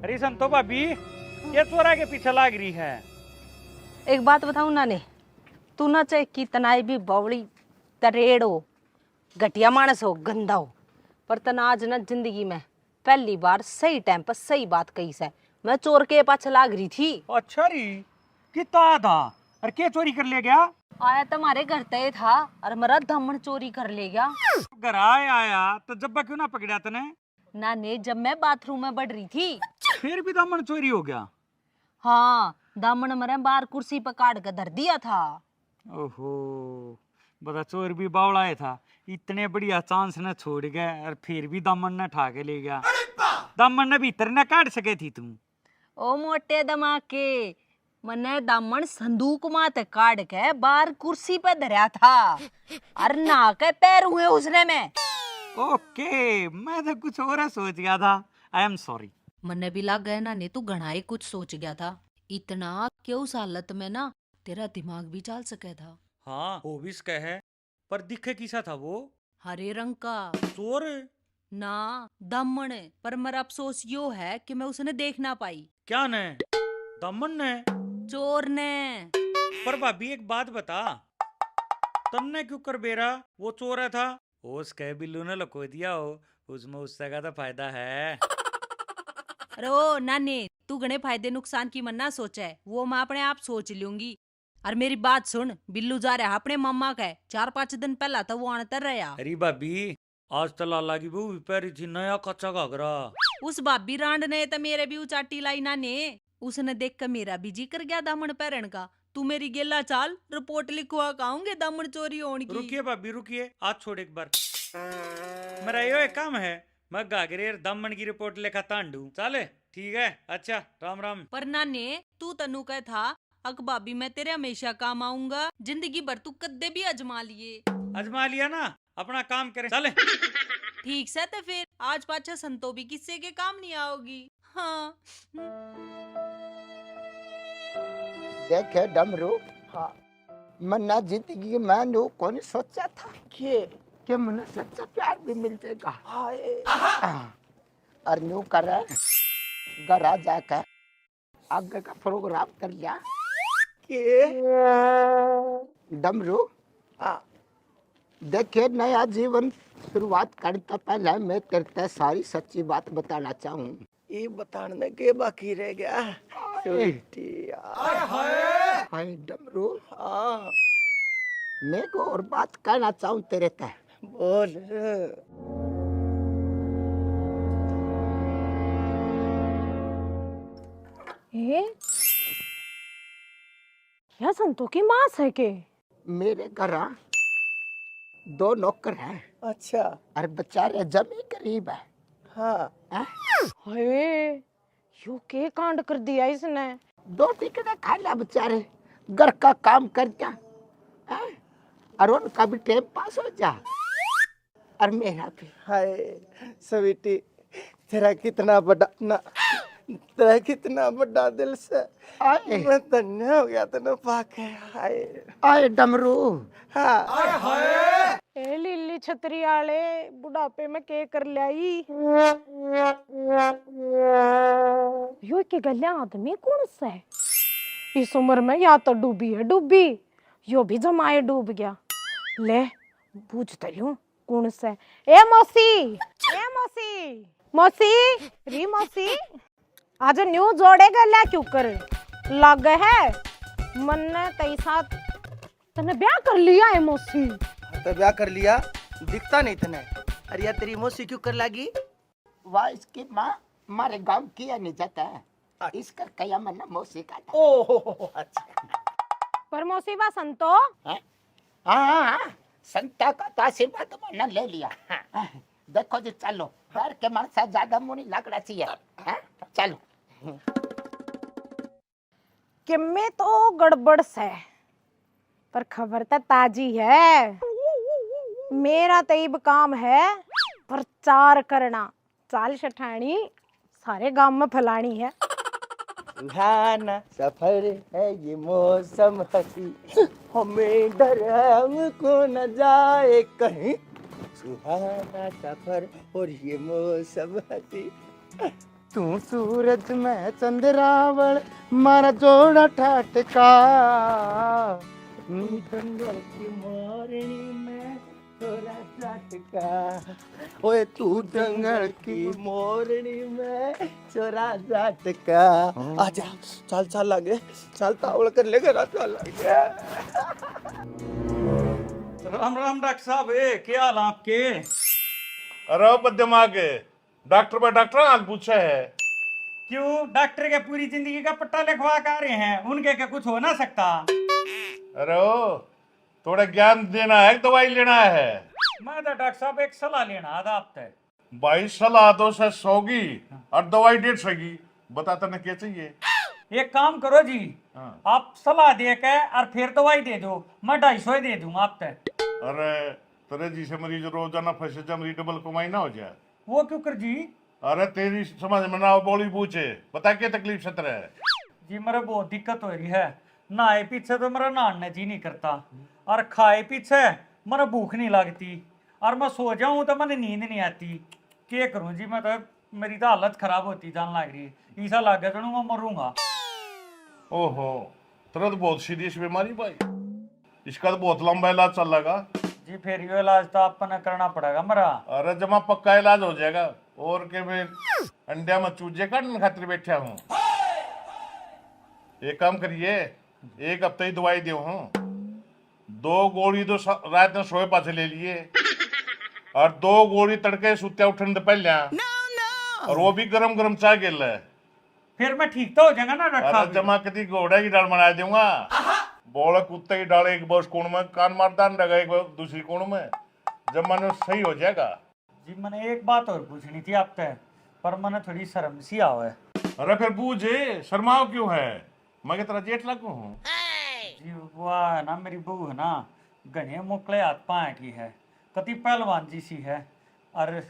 अरे संतो भाभी, ये चोरा के पीछे लाग रही है। एक बात बताऊं नाने, तू ना चाहे कितना भी बवड़ी तरेड़ हो, घटिया मानस हो, गंदा हो, पर तना आज ना जिंदगी में पहली बार सही टाइम पर सही बात कही से। मैं चोर के पाछे लाग रही थी। अच्छा री, कितना था? अरे क्या चोरी कर ले गया? आया तुम्हारे घर तय था और मेरा दामन चोरी कर ले गया। घर आया तो जब्बा क्यों ना पकड़ा तने? नाने, जब मैं बाथरूम में बढ़ रही थी फिर भी दामन चोरी हो गया? हाँ, दामन मेरे बाहर कुर्सी पर काट के धर दिया था। ओहो, बता चोर भी बावड़ा है था। इतने बढ़िया चांस न छोड़ गए और फिर भी दामन न ठा के ले गया। दामन ने भीतर न काट सके थी तुम। ओ मोटे दिमाग के, मने दामन संदूक मात काट के बाहर कुर्सी पे धरया था और ना के पैर हुए उसने में। ओके, मैं तो कुछ और सोच गया था। I am sorry. मने भी लग गया ना, ने तू घना ही कुछ सोच गया था। इतना क्यों उस हालत में ना तेरा दिमाग भी चल सके था। हाँ, हो भी सके है, पर दिखे किसा था वो? हरे रंग का चोर ना, दामन। पर मेरा अफसोस यो है कि मैं उसने देख ना पाई। क्या ने? दामन ने? चोर ने। पर भाभी एक बात बता, तन्ने क्यों कर बेरा? वो चोर था? उसके बिल्लू ने लको दिया हो, उसमें उससे का तो फायदा है। अरे ओ नानी, तू घने फायदे नुकसान की मन्ना सोचा है, वो मैं अपने आप सोच लूंगी। और मेरी बात सुन, बिल्लू जा रहा है अपने मम्मा का है। 4-5 दिन पहला तो वो आनतर रहा। अरे भाभी, आज तो लाला की बहू पैरी थी नया कच्चा घाघरा। उस भाभी रांड ने तो मेरे भी उचाटी लाई नाने। उसने देख कर मेरा भी जी कर गया दामन पहरन का। तू मेरी गेला चाल, रिपोर्ट लिखवा काऊंगे दामन चोरी होने की। रुकिए भाभी रुकिए, आज छोड़ एक बार। मेरा यो एक काम है, मैं घाघरे और दामन की रिपोर्ट लेकर तांडू चाले। ठीक है, अच्छा, राम राम। पर नाने, तू तनु कह था अक भाभी मैं तेरे हमेशा काम आऊंगा। जिंदगी भर तू कद्दे भी अजमा लिए। अजमा लिया ना, अपना काम करें चले। ठीक से तो फिर आज पाछा संतो भी किससे के काम नहीं आओगी। हाँ। देखे डमरू, हाँ, मन्ना जिंदगी में नो कौन सोचा था कि मन्ना सच्चा प्यार भी मिल जाएगा। और न्यू करे घर आ जाकर आगे का प्रोग्राम कर लिया कि डमरू, हाँ, देखे नया जीवन शुरुआत करता पहले मैं तेरे सारी सच्ची बात बताना चाहूँ। ये बताने के बाकी रह गया। हाय डमरू, हाँ मैं को और बात कहना चाहूँ तेरे तय। बोल। क्या संतो की मास है के? मेरे घर 2 नौकर हैं अच्छा, और बेचारे जमी गरीब है। हाँ, हाय, यो के कांड कर दिया इसने। 2 टिकटे खा लिया बेचारे, घर का काम कर जा, हैं? और उनका भी टाइम पास हो जा और मेरा भी। हाय स्वीटी, तेरा कितना बड़ा ना, तेरा कितना बड़ा दिल से आए मैं धन्य हो गया तेने पाके। हाय आए डमरू, हाँ, ए लिल्ली छतरी आले, बुढ़ापे में के कर लाई। यो के गल्या आदमी कौन सा है? इस उम्र में या तो डूबी है डूबी, यो भी जमाए डूब गया। ले पूछता हूँ कौन सा है। ए मौसी, मौसी, री मौसी, आज न्यू जोड़े गल्या क्यों कर लग है? मन ने तई साथ तने ब्याह कर लिया है मौसी। तो ब्याह कर लिया, दिखता नहीं तने। अरे यार तेरी मौसी क्यों कर लागी? वाह इसकी माँ हमारे गांव किया नहीं जाता है, इसका कया मन्ना मौसी का था। ओह अच्छा, पर मौसी बा संतो। हाँ हाँ, संता का तो आशीर्वाद मन्ना ले लिया। हाँ, देखो जी, चलो घर के मन से ज्यादा मुनी लगना चाहिए। हाँ, चलो। कि मैं तो गड़बड़ से, पर खबर तो ताजी है। मेरा तईब काम है प्रचार करना, चाल शठानी सारे गांव में फैलानी है। सुहाना सफर है ये मौसम हसी, हमें डर है हमको न जाए कहीं। सुहाना सफर और ये मौसम हसी। तू सूरज मैं चंद्रावल मारा जोड़ा ठाटका जंगल की मोरनी में छोरा जाटका ओए तू जंगल की मोरनी में छोरा जाटका आजा चल चल लागे चल तावड़ कर ले घर चल लागे राम राम डॉक्टर साहब, क्या हाल आपके? अरे बददिमाग के डॉक्टर पर डॉक्टर हाल पूछा है। क्यों, डॉक्टर के पूरी जिंदगी का पट्टा लिखवा कर रहे हैं, उनके क्या कुछ हो ना सकता? अरे ओ थोड़ा ज्ञान देना है, दवाई लेना है। मैं तो डॉक्टर साहब एक सलाह लेना था आपसे। भाई सलाह तो से 100 की और दवाई 150 की, बता तने क्या चाहिए? एक काम करो जी, हाँ। आप सलाह दे के और फिर दवाई दे दो, मैं 250 दे दूंगा आपसे। अरे तेरे जी से मरीज रोजाना फंसे जा, मरीज डबल कमाई ना हो जाए। वो क्यों कर जी? अरे तेरी समझ में ना हो बोली पूछे, बता क्या तकलीफ से तेरे है? जी मेरे बहुत दिक्कत हो रही है, नहाए पीछे तो मेरा नहाने जी नहीं करता, और खाए पीछे मेरा भूख नहीं लगती, और मैं सो जाऊं तो मैंने नींद नहीं आती। क्या करूं जी, मैं तो मेरी तो हालत खराब होती जान लग रही है, ऐसा लग गया मैं मरूंगा। ओहो तेरा तो बहुत सीरियस बीमारी भाई, इसका तो बहुत लंबा इलाज चल लगा जी। फिर ये इलाज तो आपने करना पड़ेगा मेरा। अरे जमा पक्का इलाज हो जाएगा, और के मैं अंडा में चूजे काटने खातिर बैठा हूँ। एक काम करिए, 1 हफ्ते ही दवाई दे हूँ, 2 गोली तो रात में सोए पासे ले लिए, और 2 गोली तड़के सुत्या उठने से पहले, और वो भी गरम गरम चाय गिल है। फिर मैं ठीक तो हो जाऊंगा ना डॉक्टर अरे साहब? जमा कदी घोड़े की डाल बना दूंगा, बोला कुत्ते की डाल एक बस कोण में, कान मारता रहेगा एक दूसरी कोण में, जब मन सही हो जाएगा। जी मैंने एक बात और पूछनी थी आपसे, पर मैंने थोड़ी शर्म सी आवे। अरे फिर पूछे, शर्माओ क्यों है, मैं क्या तेरा जेठ लगू हूँ? जी वो है ना, मेरी बहू है ना, घने मुकले हाथ पाए की है, कति पहलवान जी सी है, और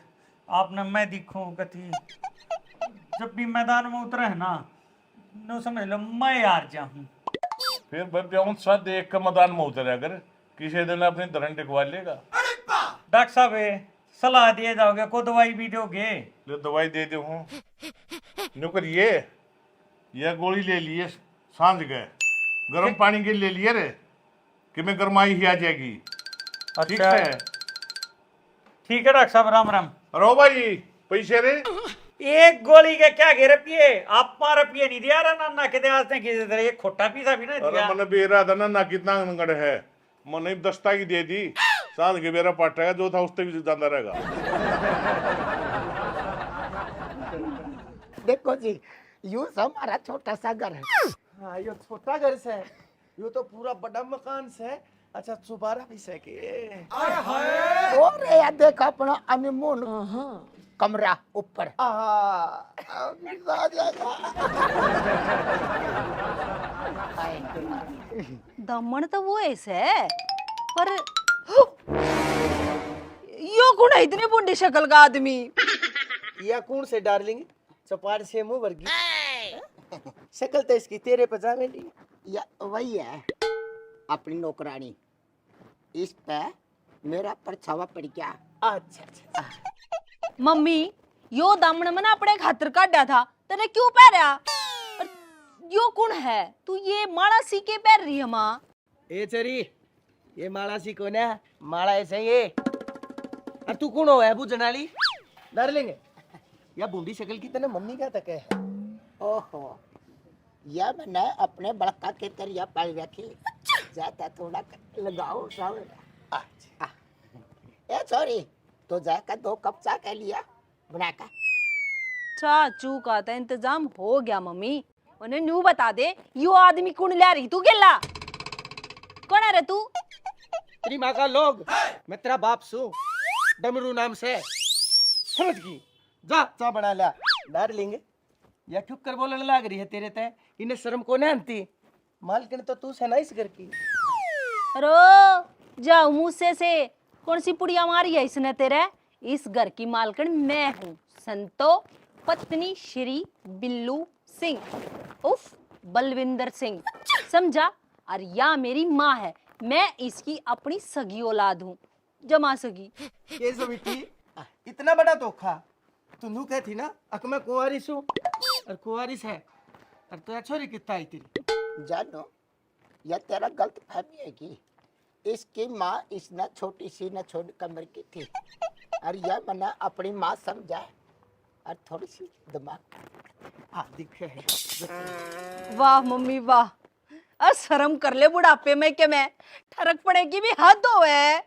आपने मैं दिखूं कति जब भी मैदान में उतरे है ना, नो समझ लो मैं यार जाऊं। फिर ब्याह सा देख कर मैदान में उतरे, अगर किसी दिन अपनी धरन टिकवा लेगा। डॉक्टर साहब सलाह दिए जाओगे को दवाई भी दोगे? ले दवाई दे दे हूँ, नो करिए, यह गोली ले लिए सांझ गए, गर्म पानी के ले लिए रे, कि मैं गरमाई ही आ जाएगी। ठीक अच्छा है, ठीक है डॉक्टर साहब, राम राम। रो भाई पैसे रे। एक गोली के क्या गे रुपये, आप मार रुपये नहीं दिया रहा ना के आज ने किसी तरह एक खोटा पीसा भी ना अरे दिया। मैंने बेरा था ना कितना अंगड़ है, मैंने 10 की दे दी, सांझ के बेरा पाटेगा, जो था उससे भी ज्यादा रहेगा। देखो जी, यूं हमारा छोटा सा घर है। हाँ यो छोटा घर से है, यो तो पूरा बड़ा मकान से है। अच्छा सुबारा भी से के और यार देखो अपना अनमोल कमरा ऊपर। दमन तो वो ऐसे है, पर यो कौन है इतने बुढ़ी शक्ल का आदमी? या कौन से डार्लिंग, चपाट से मुंह वर्गी शक्ल तो इसकी तेरे पे जावे नहीं। या वही है अपनी नौकरानी, इस पे मेरा परछावा पड़ गया। अच्छा अच्छा मम्मी यो दामन मैंने अपने खातर काटा था, तेरे क्यों पहरा? और यो कौन है? तू ये माला सी के पहन रही है माँ? ए चरी, ये माला सी कौन है? माला ऐसे ये और तू कौन हो है बुझनाली डार्लिंग? या बूढ़ी शक्ल की तने मम्मी क्या तक है? ओहो, यह मैंने अपने बड़का के तरिया पाल रखी, जाता थोड़ा लगाओ सावे। ए सॉरी, तो जाकर 2 कप चाय के लिया बनाकर। चाचू का तो इंतजाम हो गया मम्मी, उन्हें न्यू बता दे यो आदमी कौन ला रही? तू गेला कौन है रे तू? तेरी माँ का लोग, मैं तेरा बाप सू, डमरू नाम से, समझ गई? जा चा बना ला डार्लिंग। या ठुक कर बोलने लग रही है तेरे ते, इन्हें शर्म को नहीं आती? मालकिन तो तू से ना इस घर की। अरे जाओ मुँह से कौन सी पुड़िया मारी है इसने तेरे? इस घर की मालकिन मैं हूँ, संतो पत्नी श्री बिल्लू सिंह उफ बलविंदर सिंह, समझा? और या मेरी माँ है, मैं इसकी अपनी सगी औलाद हूँ, जमा सगी। कैसे बेटी, इतना बड़ा धोखा? तू कहती ना अक मैं कुंवारी सू और कुंवारी से और तो छोरी कितना आई तेरी जानो यह तेरा गलत फहमी है कि इसकी माँ इस न छोटी सी न छोटी कमर की थी और यह मना अपनी माँ समझा और थोड़ी सी दिमाग हाँ दिखे है वाह मम्मी वाह। अरे शर्म कर ले बुढ़ापे में के मैं ठरक पड़ेगी भी हद हो है?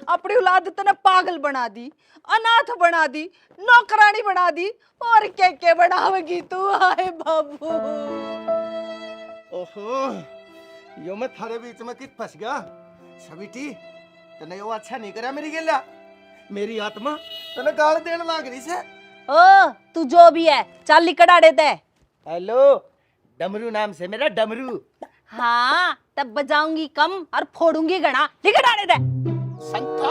अपनी औलाद तने पागल बना दी, अनाथ बना दी, नौकरानी बना दी और क्या बनावेगी तू? हाय बाबू। ओहो यो मैं थारे बीच में कित फंस गया सविटी तने वो अच्छा नहीं करा मेरी गेला मेरी आत्मा तने गाल देने लाग रही से ओ तू जो भी है चल निकट आड़े दे। हेलो डमरू नाम से मेरा डमरू हाँ तब बजाऊंगी कम और फोड़ूंगी घना। निकट आड़े दे। संतो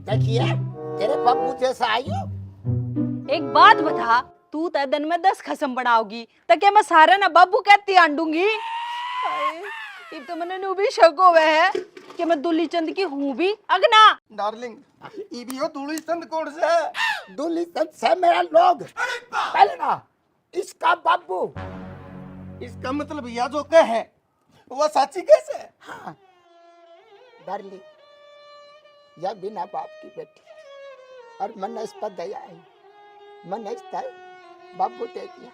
देखिए तेरे बाबू जैसा आई हो। एक बात बता, तू तय दिन में 10 खसम बनाओगी ताकि मैं सारे ना बाबू कहती आंडूंगी। ये तो मैंने नू भी शक हो है कि मैं दुली चंद की हूँ भी अगना। डार्लिंग ई भी हो दूली चंद कौन से है दूली तक से मेरा लोग पहले ना इसका बाबू इसका मतलब यह जो कह है वो सच्ची कैसे है हाँ डार्लिंग यह बिना बाप की बेटी है और मन इस पर दया आई मन इस पर बाबू दे दिया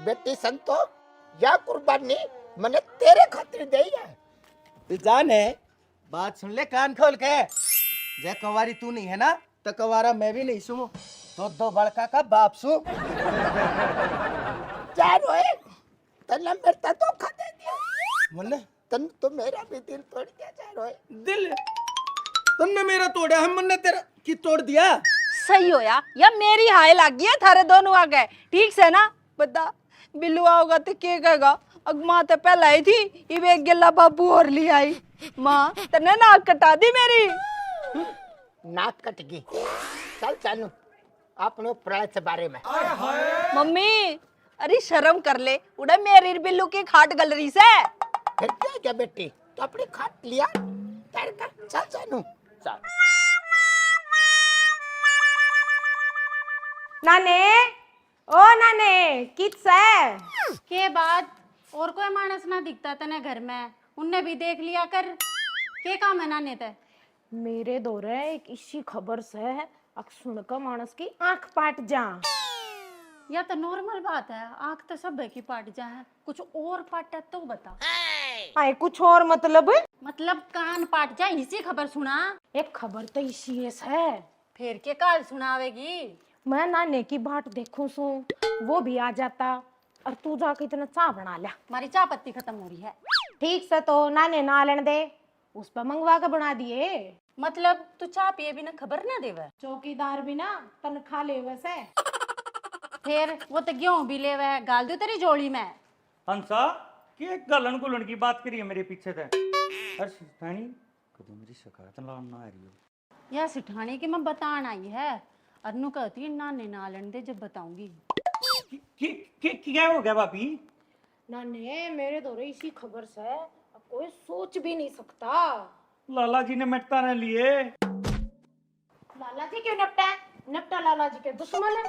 बेटी संतो यह कुर्बानी मैंने तेरे खातिर दी है। तू जान है बात सुन ले कान खोल के जे कवारी तू नहीं है ना तो कवारा मैं भी नहीं सुनू तो दो बड़का का बाप सु क्या रोए तन्ने मेरे तो धोखा दे दिया बोले तन तो मेरा भी दिल तोड़ दिया जा रोए दिल तुमने मेरा तोड़ा हम ने तेरा की तोड़ दिया सही हो या मेरी हाय लगी है थारे दोनों आ गए ठीक से ना। बता बिल्लू आओगा तो क्या कहेगा? अग माँ तो पहले आई थी इवे एक गिल्ला बाबू और ले आई। माँ तने नाक कटा दी मेरी। नाक कट गई चल चालू अपने प्राण के बारे में। मम्मी अरे शर्म कर ले उड़ा मेरी बिल्लू की खाट गलरी से। फिर क्या बेटी तो अपनी खाट लिया तेरे का चल चालू चल। नाने ओ नाने किस है के बाद और कोई मानस ना दिखता तने घर में उनने भी देख लिया कर के काम है नाने ते मेरे दौरे एक इसी खबर से अक सुनकर मानस की आंख पाट जा। या तो नॉर्मल बात है आंख तो सब की पाट जा है कुछ और पाटा तो बता। आए कुछ और मतलब कान पाट जा इसी खबर सुना। एक खबर तो इसी है फिर के काल सुनावेगी। मैं नाने की बाट देखूं सू वो भी आ जाता और तू जाके इतना चाय बना लिया। हमारी चाय पत्ती खत्म हो रही है। ठीक से तो नाने ना लेने दे उस पर मंगवा के बना दिए। मतलब तू चाय पिए बिना खबर ना देवे चौकीदार भी ना तनख्वाह ले वैसे फिर वो तो गेहूं भी ले वे गाल दो तेरी जोड़ी में। हंसा कि गलन गुलन की बात करी है मेरे पीछे से। अरे सिठानी कभी मेरी शिकायत ना आ रही हो यह सिठाने की मैं बतान आई है अनु कहती है नाने ना लेने दे जब बताऊंगी। क्या हो गया भाभी? नाने मेरे दौरे इसी खबर से अब कोई सोच भी नहीं सकता। लाला जी ने मिटता न लिए। लाला जी क्यों निपटा? निपटा लाला जी के दुश्मन है।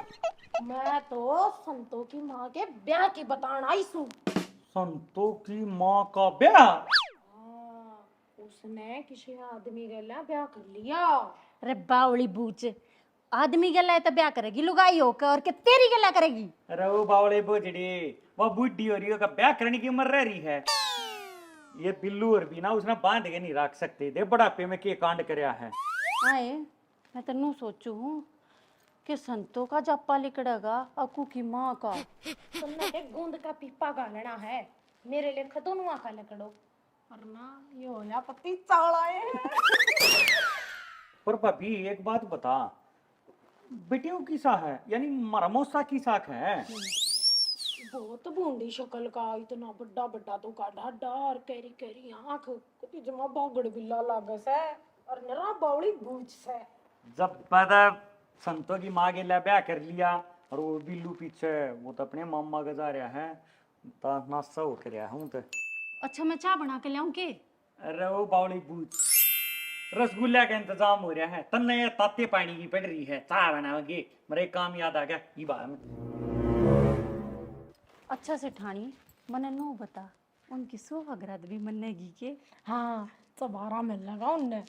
मैं तो संतों की माँ के ब्याह की बतान आई सू। संतों की माँ का ब्याह? उसने किसी आदमी के लिए ब्याह कर लिया। अरे बावली बूच आदमी गला है तो ब्याह करेगी लुगाई होकर और के तेरी गला करेगी। अरे वो बावले बोझड़े वो बुढ़ी हो रही है का ब्याह करने की उम्र रह रही है। ये बिल्लू और भी ना उसने बांध के नहीं रख सकते दे बुढ़ापे में के कांड करया है। आए मैं तन्नू सोचू हूँ कि संतों का जप्पा लिकड़ेगा अकू की माँ का। तुमने एक गूंद का पीपा गालना है मेरे लिए खतोनुआ का लकड़ो वरना ये हो या पति चावड़ा है। पर भाभी एक बात बता बेटियों की सा है यानी मरमोसा की साख है। बहुत बूंदी शक्ल का इतना बड़ा बड़ा तो का ढाडा और कैरी कैरी आंख कुछ जमा बागड़ बिल्ला लागस है और नरा बावली बूझ से। जब पता संतों की माँ के लिए ब्याह कर लिया और वो बिल्लू पीछे वो तो अपने मामा का जा रहा है तो नाश्ता हो कर हूँ तो। अच्छा मैं चाय बना के लाऊं के? अरे वो बावली बूझ रसगुल्ला का इंतजाम हो रहा है, तन्ने ये ताते पानी की पड़ रही है, चाय बनाओगे। मेरे एक काम याद आ गया ये बात में। अच्छा सेठानी मने नो बता उनकी सुहागरात भी मनेगी के? हाँ चबारा मिल लगा उनने।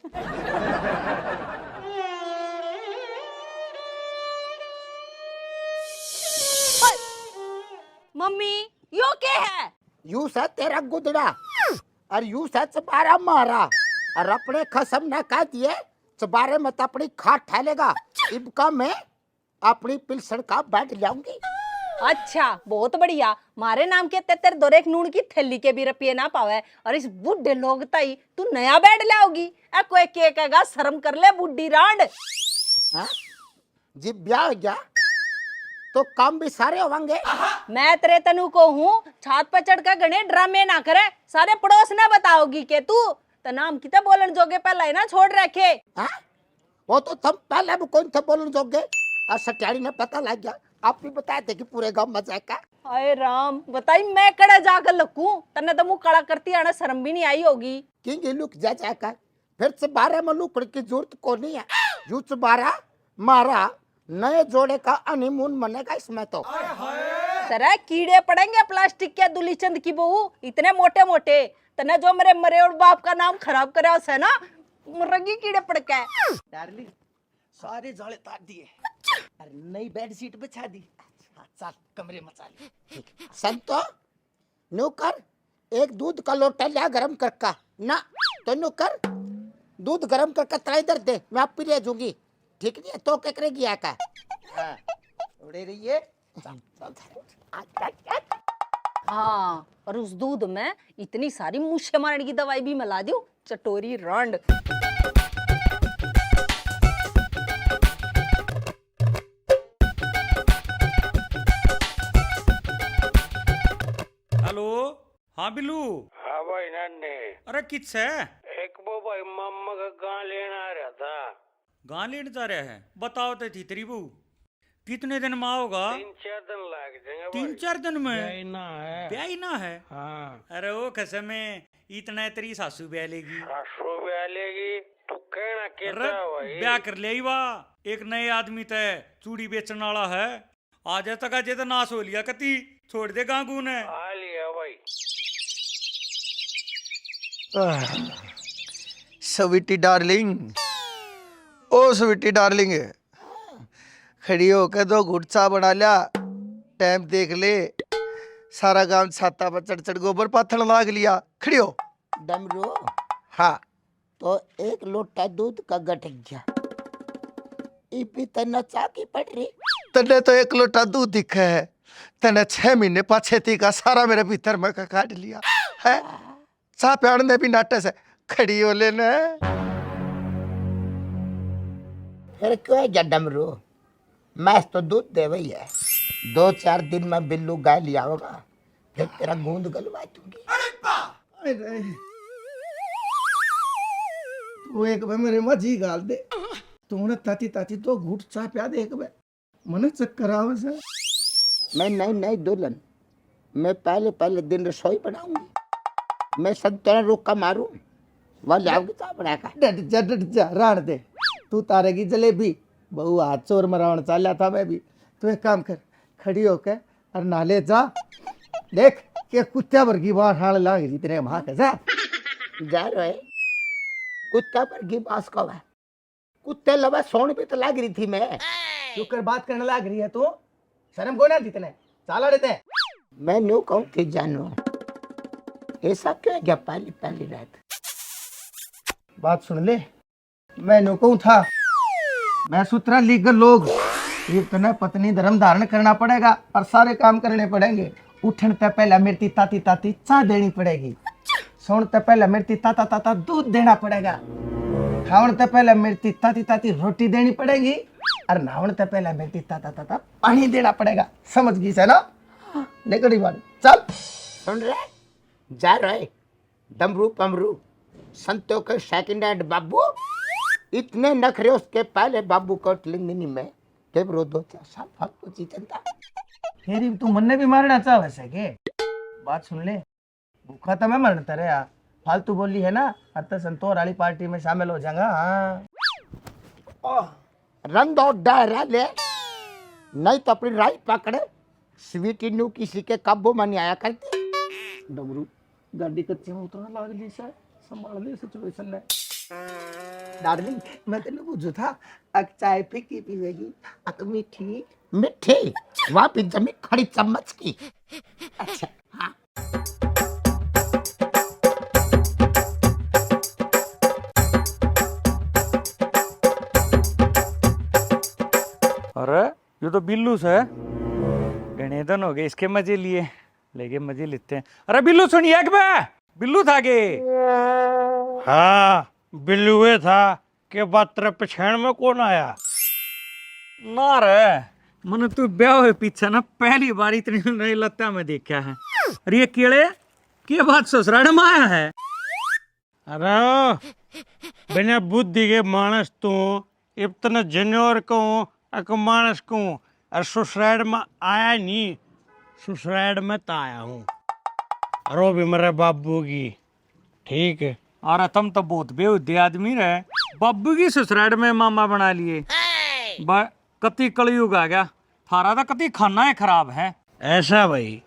मम्मी यो क्या है? यू सा तेरा गुदड़ा और यू सा चबारा मारा और अपने खसम ना कह दिए चबारे में तो अपनी खाट ठहलेगा। इबका मैं अपनी पिलसण का बैठ लाऊंगी। अच्छा बहुत बढ़िया, मारे नाम के तेतर दोरेक नून की थैली के भी रुपये ना पावे और इस बुढ़े लोग ताई तू नया बेड लाओगी। ए कोई के कहेगा शर्म कर ले बुढ़ी रांड। हाँ? जी ब्याह हो गया तो काम भी सारे होंगे। मैं तेरे तनु को हूँ छात पर चढ़कर गणे ड्रामे ना करे, सारे पड़ोस ना बताओगी के तू तो नाम कितना बोलन जोगे पहला ही ना छोड़ रखे। हाँ? वो तो तुम पहले भी कौन थे बोलने जोगे और सटियारी ने पता लग गया। आप भी बताए थे कि पूरे गांव मजा का। हाय राम बताई मैं कड़ा जाकर लकूं तन्ने तो मुंह कड़ा करती आना शर्म भी नहीं आई होगी। किंग लुक जा जाकर फिर से 12 में लुकड़ की जरूरत को नहीं है। यू 12 मारा नए जोड़े का हनीमून मनेगा इसमें तो। तेरे कीड़े पड़ेंगे प्लास्टिक के दुलीचंद की बहू इतने मोटे मोटे, तने जो मेरे मरे और बाप का नाम खराब करे उसे ना मुर्गी कीड़े पड़ के। डार्लिंग सारे जाले तार दिए और नई बेड शीट बिछा दी। साथ कमरे मचा ली। संतो नौकर एक दूध का लोटा लिया गरम करका ना तो नौकर दूध गरम करके तला इधर दे, मैं आप पी ले जाऊंगी। ठीक नहीं है तो क्या करेगी आका। हाँ उड़े रहिए। हाँ और उस दूध में इतनी सारी मूछे मारने की दवाई भी मिला दूं, चटोरी रांड। हेलो हाँ बिल्लू। हाँ भाई नन्हे, अरे किस है? एक वो भाई मामा का गां लेना आ रहा था। गां लेने जा रहा है? बताओ तो थी तेरी बहू कितने दिन में आओगा? 3-4 दिन लग जाएंगे भाई। 3-4 दिन में ना है। ब्याह ही ना है? हाँ अरे वो कसम में इतना तेरी सासू ब्याह लेगी। सासू ब्याह लेगी तू कहना अरे कहता भाई। ब्याह कर ले वाह, एक नए आदमी तय चूड़ी बेचने वाला है, आज तक अजय तो नाश हो लिया कती, छोड़ दे गांगू ने। आ लिया भाई। स्वीटी डार्लिंग, ओ स्वीटी डार्लिंग, खड़ी होकर दो घुट चा बना लिया, टाइम देख ले, सारा गांव छाता पर चढ़ चढ़ गोबर पाथन लाग लिया। खड़ी हो। डमरू हाँ तो एक लोटा दूध का गट गया इपी तना चा की पड़ रही। तने तो एक लोटा दूध दिखा है, तने 6 महीने पाछे थी का सारा मेरे भीतर में का काट लिया है। चा प्याण ने भी नाटक है। खड़ी हो लेना। फिर क्यों है क्या डमरू, मैं तो दूध दे वही है। 2-4 दिन में बिल्लू गाय लिया होगा, फिर तेरा गूंद गलवा दूंगी। तू एक बार मेरे में जी गाल दे, तुमने ताती ताती तो घुट चा प्या दे एक बार, मन चक्कर आवे से। मैं नहीं दुल्हन, मैं पहले दिन रसोई बनाऊंगी। मैं संतुलन रोक का मारूं, वह लाओगी चा बना का। डट जा राण दे, तू तारेगी जलेबी। बहु हाथ चोर मरावन चाल्या था मैं भी। तू एक काम कर, खड़ी होकर और नाले जा, देख के कुत्ता वर्गी बाहर हाल लाग रही तेरे वहां के जा। जा रहे कुत्ता पर की बास का है, कुत्ते लवा सोन भी तो लाग रही थी मैं। तू कर बात करने लाग रही है तू, शर्म को ना जितने चाला देते। मैं न्यू कहूँ थी जानो, ऐसा क्यों है क्या पहली रात। बात सुन ले, मैं नो कहूँ था, मैं सूत्रा लीगल लोग, ये तने पत्नी धर्म धारण करना पड़ेगा और सारे काम करने पड़ेंगे। उठने से पहले मेरी ताती ताती चाय देनी पड़ेगी, सोने से पहले मेरी ताता ताता दूध देना पड़ेगा, खाने से पहले मेरी ताती ताती रोटी देनी पड़ेगी और नहाने से पहले मेरी ताता ताता पानी देना पड़ेगा। समझ गई से ना? लेकर बात चल। सुन रहे जा रहे डमरू पमरू संतों के सेकंड हैंड बाबू, इतने नखरे उसके पहले बाबू को लिंगनी में टेबरो 2-4 साल फालतू जीतन था। फिर तू मन भी मारना चाहे वैसे के? बात सुन ले, भूखा तो मैं मरता रहा, फालतू बोली है ना, अत संतोर वाली पार्टी में शामिल हो जाएगा। हाँ रंग दो डरा ले, नहीं तो अपनी राई पकड़। स्वीटी न्यू किसी के काबू में नहीं आया करती। डबरू गाड़ी कच्चे में उतरना लाग ली सा, संभाल ले सिचुएशन ने। डार्लिंग मैं तेने पूछा था अक चाय फीकी पीवेगी अक मीठी? मिठी वहां पे जमी खड़ी चम्मच की। अच्छा हाँ। अरे ये तो बिल्लू से घने दिन हो गए इसके मजे लिए, लेके मजे लेते हैं। अरे बिल्लू सुनिए, एक बे बिल्लू था के? हाँ बिल्लुए था के बाद तेरे पछाण में कौन आया? ना रे, मैंने तू ब्याह हुए पीछे ना पहली बार इतनी नई लत्ता में देखा है। अरे ये कीड़े के बात ससुराल में आया है? अरे बिना बुद्धि के मानस तू इतना जनवर को अक मानस को और ससुराल में आया नहीं, ससुराल में तो आया हूँ। अरे वो भी मेरे बाबू की, ठीक है। अरे तुम तो बहुत बेहुदे आदमी रहे, बब्बू की ससुराल में मामा बना लिए। कति कलयुग आ गया, थारा तो कति खाना है खराब है। ऐसा भाई,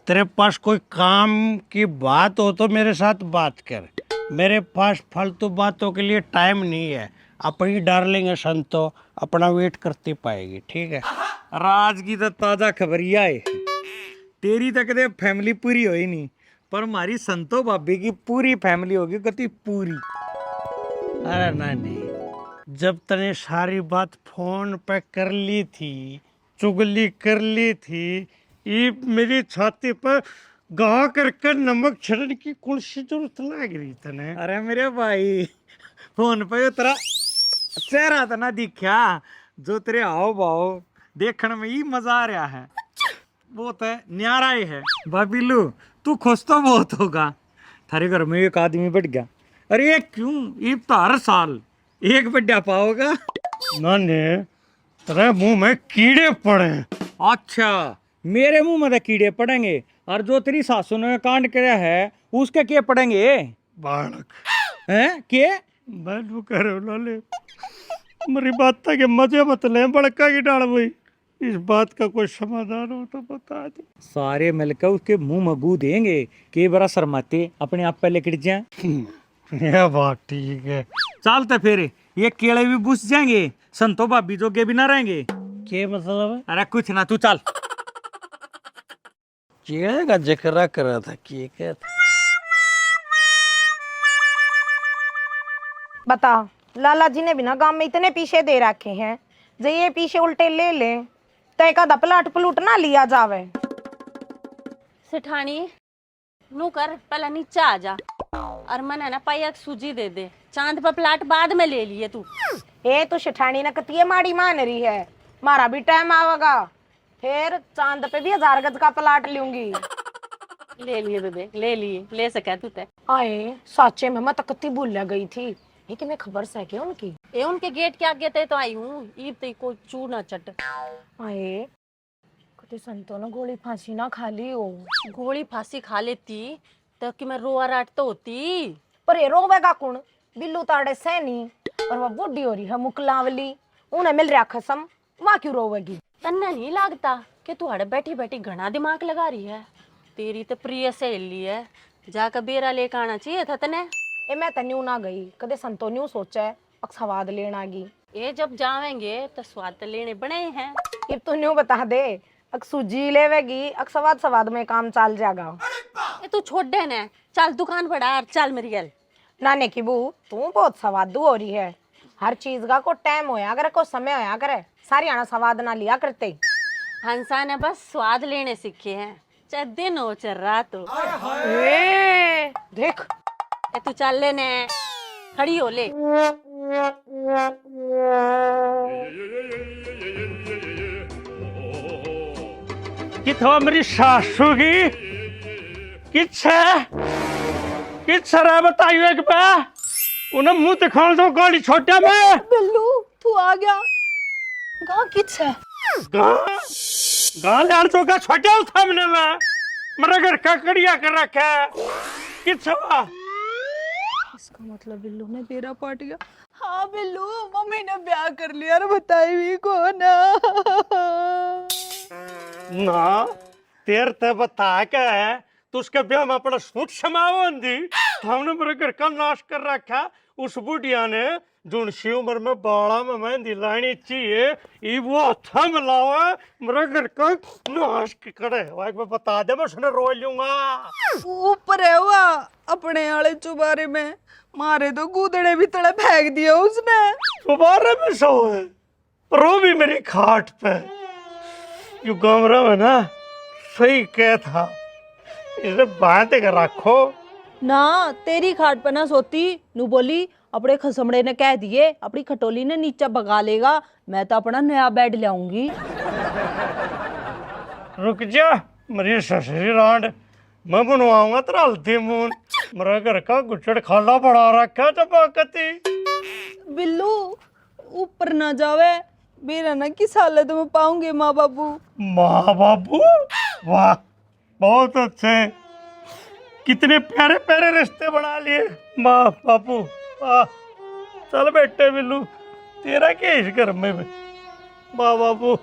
तेरे पास कोई काम की बात हो तो मेरे साथ बात कर, मेरे पास फालतू बातों के लिए टाइम नहीं है। अपनी डार्लिंग है संतो, अपना वेट करती पाएगी, ठीक है। राज की तो ताजा खबरिया है, तेरी तो कदे फैमिली पूरी हो ही नहीं, पर हमारी संतो भाभी की पूरी फैमिली होगी, कति पूरी। अरे नानी, जब तने सारी बात फोन पे कर ली थी, चुगली कर ली थी, ये मेरी छाती पर गा कर नमक छिड़न की कौन सी जरूरत लग रही तने? अरे मेरे भाई, फोन पे तेरा चेहरा तो ना दिखा, जो तेरे आओ भाव देखने में ही मजा आ रहा है, वो तो न्यारा ही है। बाबिलू तू खुश तो बहुत होगा, थारे घर में एक आदमी बढ़ गया। अरे ये क्यों, ये तो हर साल एक बड्डा पाओगा। नानी, तेरे मुंह में कीड़े पड़े। अच्छा, मेरे मुंह में तो कीड़े पड़ेंगे, और जो तेरी सासू ने कांड किया है उसके क्या पड़ेंगे? बालक हैं के? बैठो करो लाले, मेरी बात था कि मजे मत ले, बड़का की डाल भाई। इस बात का कोई समाधान हो तो बता दे। सारे मिलकर उसके मुंह में गू देंगे कि बड़ा शर्माते अपने आप पे लेकर जाए। यह बात ठीक है। चलते फिर ये केले भी बुझ जाएंगे, संतो भाभी जोगे भी ना रहेंगे। क्या मतलब है? अरे कुछ ना, तू चल। कीड़े का जिक्र कर रहा था, क्या कहता? बता, लाला जी ने बिना गांव में इतने पीछे दे रखे हैं, जो ये पीछे उल्टे ले ले तो एक आधा प्लाट प्लूट ना लिया जावे। सेठानी नू कर, पहले नीचे आ जा और मन है ना पाई सूजी दे दे, चांद पर प्लाट बाद में ले लिए तू। ए तो शिठानी ने कतिये माड़ी मान रही है, मारा भी टाइम आवेगा, फिर चांद पे भी 1000 गज का प्लाट लूंगी। ले लिए बेबे, ले लिए, ले सका तू ते। आए साचे में मैं तो कत्ती भूल गई थी, ये कि मैं खबर से क्या उनकी। ए उनके गेट के आगे ते तो आई हूँ, ईब ते को चू ना चट। आए कते संतो ने गोली फांसी ना खा ली हो। गोली फांसी खा लेती तो कि मैं रोआ राट तो होती। पर ये रोवेगा कौन? बिल्लू ताड़े सैनी और वह बुढ़ी हो रही है मुकलावली, उन्हें मिल रहा खसम, वहाँ क्यों रोवेगी? तन्ना नहीं लगता कि तू अड़े बैठी बैठी घना दिमाग लगा रही है? तेरी तो प्रिय सहेली है, जाकर बेरा लेकर आना चाहिए था तने। ए मैं तन्यू ना गई, कदे संतो न्यू सोचा है अब स्वाद लेना गी। ये जब जावेंगे तो स्वाद तो लेने बने हैं। ये तू न्यू बता दे, अक सूजी लेवेगी, अक स्वाद स्वाद में काम चल जाएगा। ये तू छोड़ दे ना, चल दुकान बढ़ा, चल मेरी गल। नाने की बू तू बहुत स्वादू हो रही है, हर चीज का को टाइम होया करे, को समय होया करे, सारी आना स्वाद ना लिया करते। हंसा ने बस स्वाद लेने सीखे हैं, चाहे दिन हो चाहे रात हो। देख ए तू चल लेने, खड़ी हो ले। किथो मेरी सासू की किच्छे बताइयो एक बार, उन्हें मुंह दिखाने दो, गाली छोटा में। बिल्लू तू आ गया, गाँव किस है? गाल यार तो का छोटा सामने में मेरे घर का कड़िया कर रखा है। किच्छा इसका मतलब बिल्लू ने बेरा पाट गया। हाँ बिल्लू, मम्मी ने ब्याह कर लिया और बताई भी को ना तेर ते बता के है तो उसके ब्याह में अपना सूट समावन दी, हमने मेरे घर का नाश कर रखा। उस बुढ़िया ने जुनसी उम्र में बाड़ा में मेहंदी लानी चाहिए, ये वो अच्छा मिलावा मेरे घर का नाश करे। एक बार बता दे, मैं उसने रो लूंगा। ऊपर है हुआ अपने आले चुबारे में, मारे तो गूदड़े भी तड़े फेंक दिया उसने। दोबारा में सो है, रो भी मेरी खाट पे। यू कमरा में ना सही कह था, इसे बांध के रखो ना। तेरी खाट पर ना सोती नू बोली, अपने खसमड़े ने कह दिए अपनी खटोली ने नीचे भगा लेगा, मैं तो अपना नया बेड लाऊंगी। रुक जा मेरी ससुरी रांड, मैं बनवाऊंगा तेरा हल्दी मून। मेरा घर का गुच्छड़ खाला बड़ा रखा चपाकती। बिल्लू ऊपर ना जावे, मेरा ना किस हालत में पाऊंगे माँ बाबू। माँ बाबू, वाह बहुत अच्छे, कितने प्यारे प्यारे रिश्ते बना लिए। माँ बाबू वाह, चल बेटे बिल्लू, तेरा क्या इस घर में माँ बाबू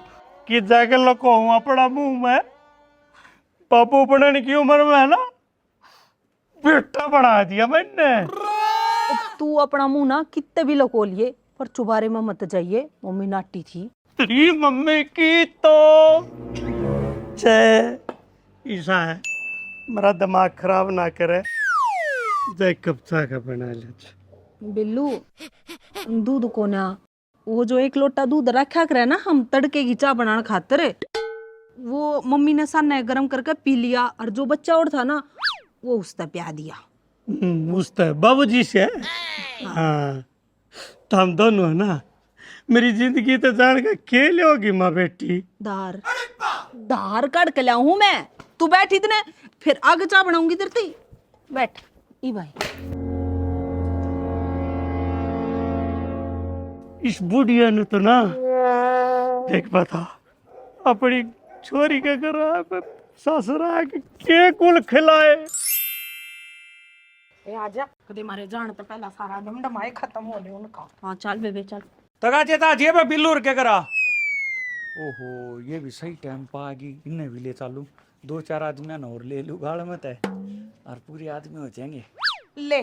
की जाके लुकाऊं अपना मुंह में। बाबू बनने की उम्र में है ना, बेटा बना दिया मैंने। तू अपना मुंह ना कितने भी लको लिए, पर चुबारे में मत जाइए, मम्मी नाटी थी। तेरी मम्मी की तो जय ईसा है, मेरा दिमाग खराब ना करे। जय कब तक बना ले बिल्लू, दूध को ना, वो जो एक लोटा दूध रखा करे ना हम तड़के की चाय बनाने खातिर, वो मम्मी ने सामने गरम करके पी लिया, और जो बच्चा और था ना वो उसने प्या दिया। मुझसे बाबूजी से। हाँ तो हम दोनों है ना, मेरी जिंदगी तो जान के खेल होगी माँ बेटी। दार दार काट के लाऊं हूं मैं, तू बैठ इतने, फिर आगे चाय बनाऊंगी तेरे ते। बैठ ई भाई। इस बुढ़िया ने तो ना देख पता अपनी छोरी के घर ससुरा के कुल खिलाए। आजा कदे मारे जान तो पहला सारा डमडमाए खत्म होने उनका। हाँ चल बेबे चल। तगा चेता जे मैं बिल्लू के करा। ओहो ये भी सही टाइम पा गई, इन्हें भी ले चालू, 2-4 आदमी और ले लू गाड़ में तय, और पूरे आदमी हो जाएंगे। ले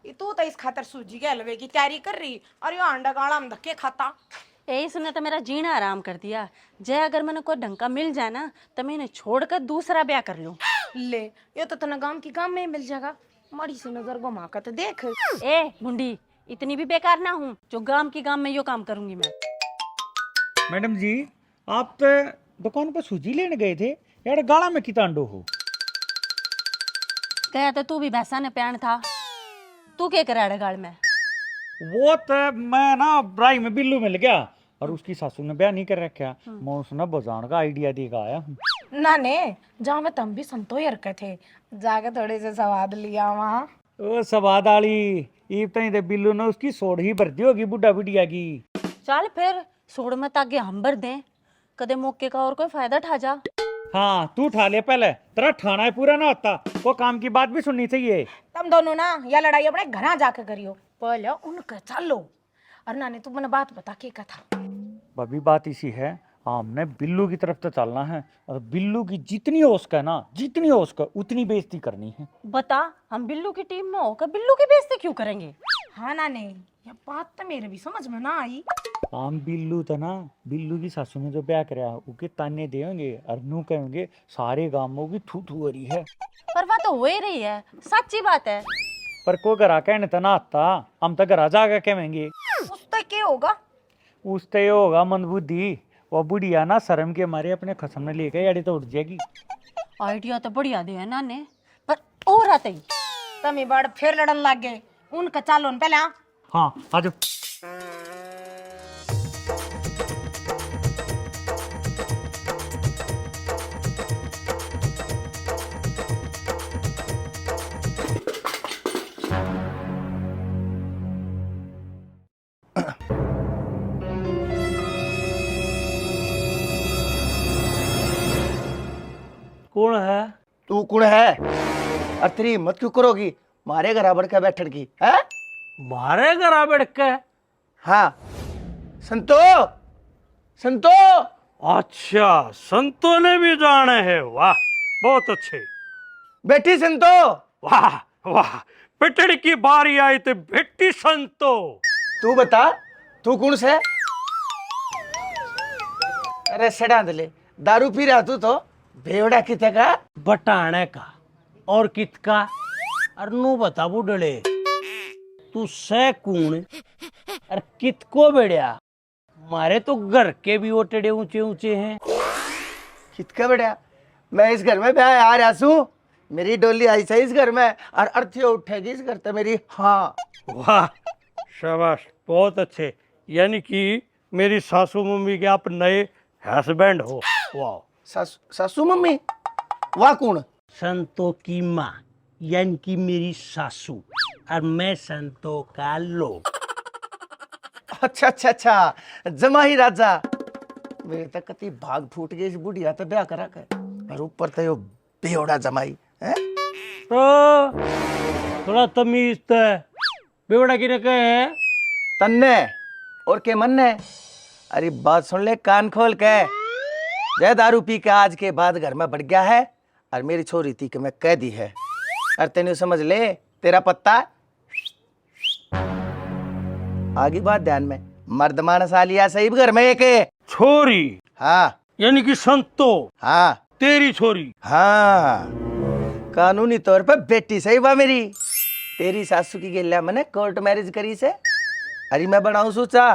ये तू तो इस खातर सूजी के हलवे की तैयारी कर रही, और यो अंडा गाड़ा हम धक्के खाता। इसने तो मेरा जीना आराम कर दिया। जय अगर मैंने कोई ढंग का मिल जाए ना तो मैं इन्हें छोड़कर दूसरा ब्याह कर लूं। ले ये तो तना गांव की गांव में ही मिल जाएगा, माड़ी सी नजर घुमा कर तो देख। ए भुंडी, इतनी भी बेकार ना हूँ जो गांव की गांव में यो काम करूंगी मैं। मैडम जी आप तो दुकान पर सूजी लेने गए थे यार, गाड़ा में कितना अंडो हो गया तो तू भी भैंसा ने प्यान था, तू क्या करा गाड़ में। वो तो मैं ना ब्राई में बिल्लू मिल गया, और उसकी सासू ने ब्याह नहीं कर रखा, मैं उसने बजान का आइडिया देकर आया हूँ। ना ने जहाँ में तुम भी संतो ही रखे थे, जाके थोड़े से स्वाद लिया वहाँ। ओ सवाद आली इब तई दे बिल्लू ने उसकी सोड़ ही भर दी होगी बुढ़ा बुढ़िया की। चल फिर सोड़ में ताकि हम भर दें, कदे मौके का और कोई फायदा ठा जा। हाँ तू उठा ले, पहले तेरा ठाना है पूरा ना होता, वो काम की बात भी सुननी चाहिए। तुम दोनों ना यह लड़ाई अपने घर जाके करियो, पहले उनका चलो। और नानी तू मैंने बात बता के कथा। भाभी बात इसी है, हमने बिल्लू की तरफ तो चलना है, और बिल्लू की जितनी हो सके ना, जितनी हो सके उतनी बेइज्जती करनी है। बता, हम बिल्लू की टीम में होकर बिल्लू की बेइज्जती क्यों करेंगे। हाँ नानी ये बात तो मेरे भी समझ में ना आई। हम बिल्लू तो ना, बिल्लू की सासू ने जो ब्याह कराया उसके ताने देंगे, और नू कहेंगे सारे गांव में थू थू हो रही है। पर वह तो हो ही रही है, सच्ची बात है। पर को घरा कहने तो ना आता, हम तो घरा जाकर कहेंगे। उससे क्या होगा? उससे ये होगा मंदबुद्धि, वो बुढ़िया ना शर्म के मारे अपने खसम में लेके याड़ी तो उठ जाएगी। आइडिया तो बढ़िया दे है नाने, पर और आते ही तमी बड़ फिर लड़न लग गए, उनका चालो पहले। हाँ आ जाओ। कौन है? तू कौन है और तेरी हिम्मत क्यों करोगी मारे घराबर का बैठन की है? मारे घर बैठ के? हाँ संतो, संतो। अच्छा, संतों ने भी जाने हैं, वाह बहुत अच्छे। बेटी संतो। वाह वाह, पिटड़ की बारी आई तो बेटी संतो। तू बता, तू कौन से? अरे सड़ा दले, दारू पी रहा तू तो बेवड़ा किते का? बटाने का और कित का? और नु बता बुडड़े, तू से कौन और कित को बेड़िया? मारे तो घर के भी ओटेड़े ऊंचे ऊंचे हैं। कितका बेटा, मैं इस घर में ब्याह आ रहा हूँ, मेरी डोली आई सही इस घर में और अर्थी उठेगी इस घर से मेरी। हाँ वाह शाबाश, बहुत अच्छे। यानी कि मेरी सासू मम्मी के आप नए हस्बैंड हो। वाह। सासू मम्मी? वाह कौन? संतो की माँ यानी कि मेरी सासू, और मैं संतो का लोग। अच्छा अच्छा अच्छा, जमाई राजा। मेरे तक कति भाग फूट गई इस बुढ़िया तो ब्याह करा कर, और ऊपर तो यो बेवड़ा जमाई है। तो थोड़ा तमीज है, बेवड़ा की कहे है तन्ने और के मन्ने। अरे बात सुन ले कान खोल के, जय दारू पी के आज के बाद घर में बढ़ गया है और मेरी छोरी थी कि मैं कह दी है, और तेने समझ ले तेरा पत्ता। आगे बात ध्यान में, मर्द मानस आ लिया सही घर में एक छोरी। हाँ यानी कि संतो हाँ तेरी छोरी। हाँ, कानूनी तौर पर बेटी सही बा मेरी। तेरी सासू की गेलिया मैंने कोर्ट मैरिज करी से। अरे मैं बनाऊं सोचा,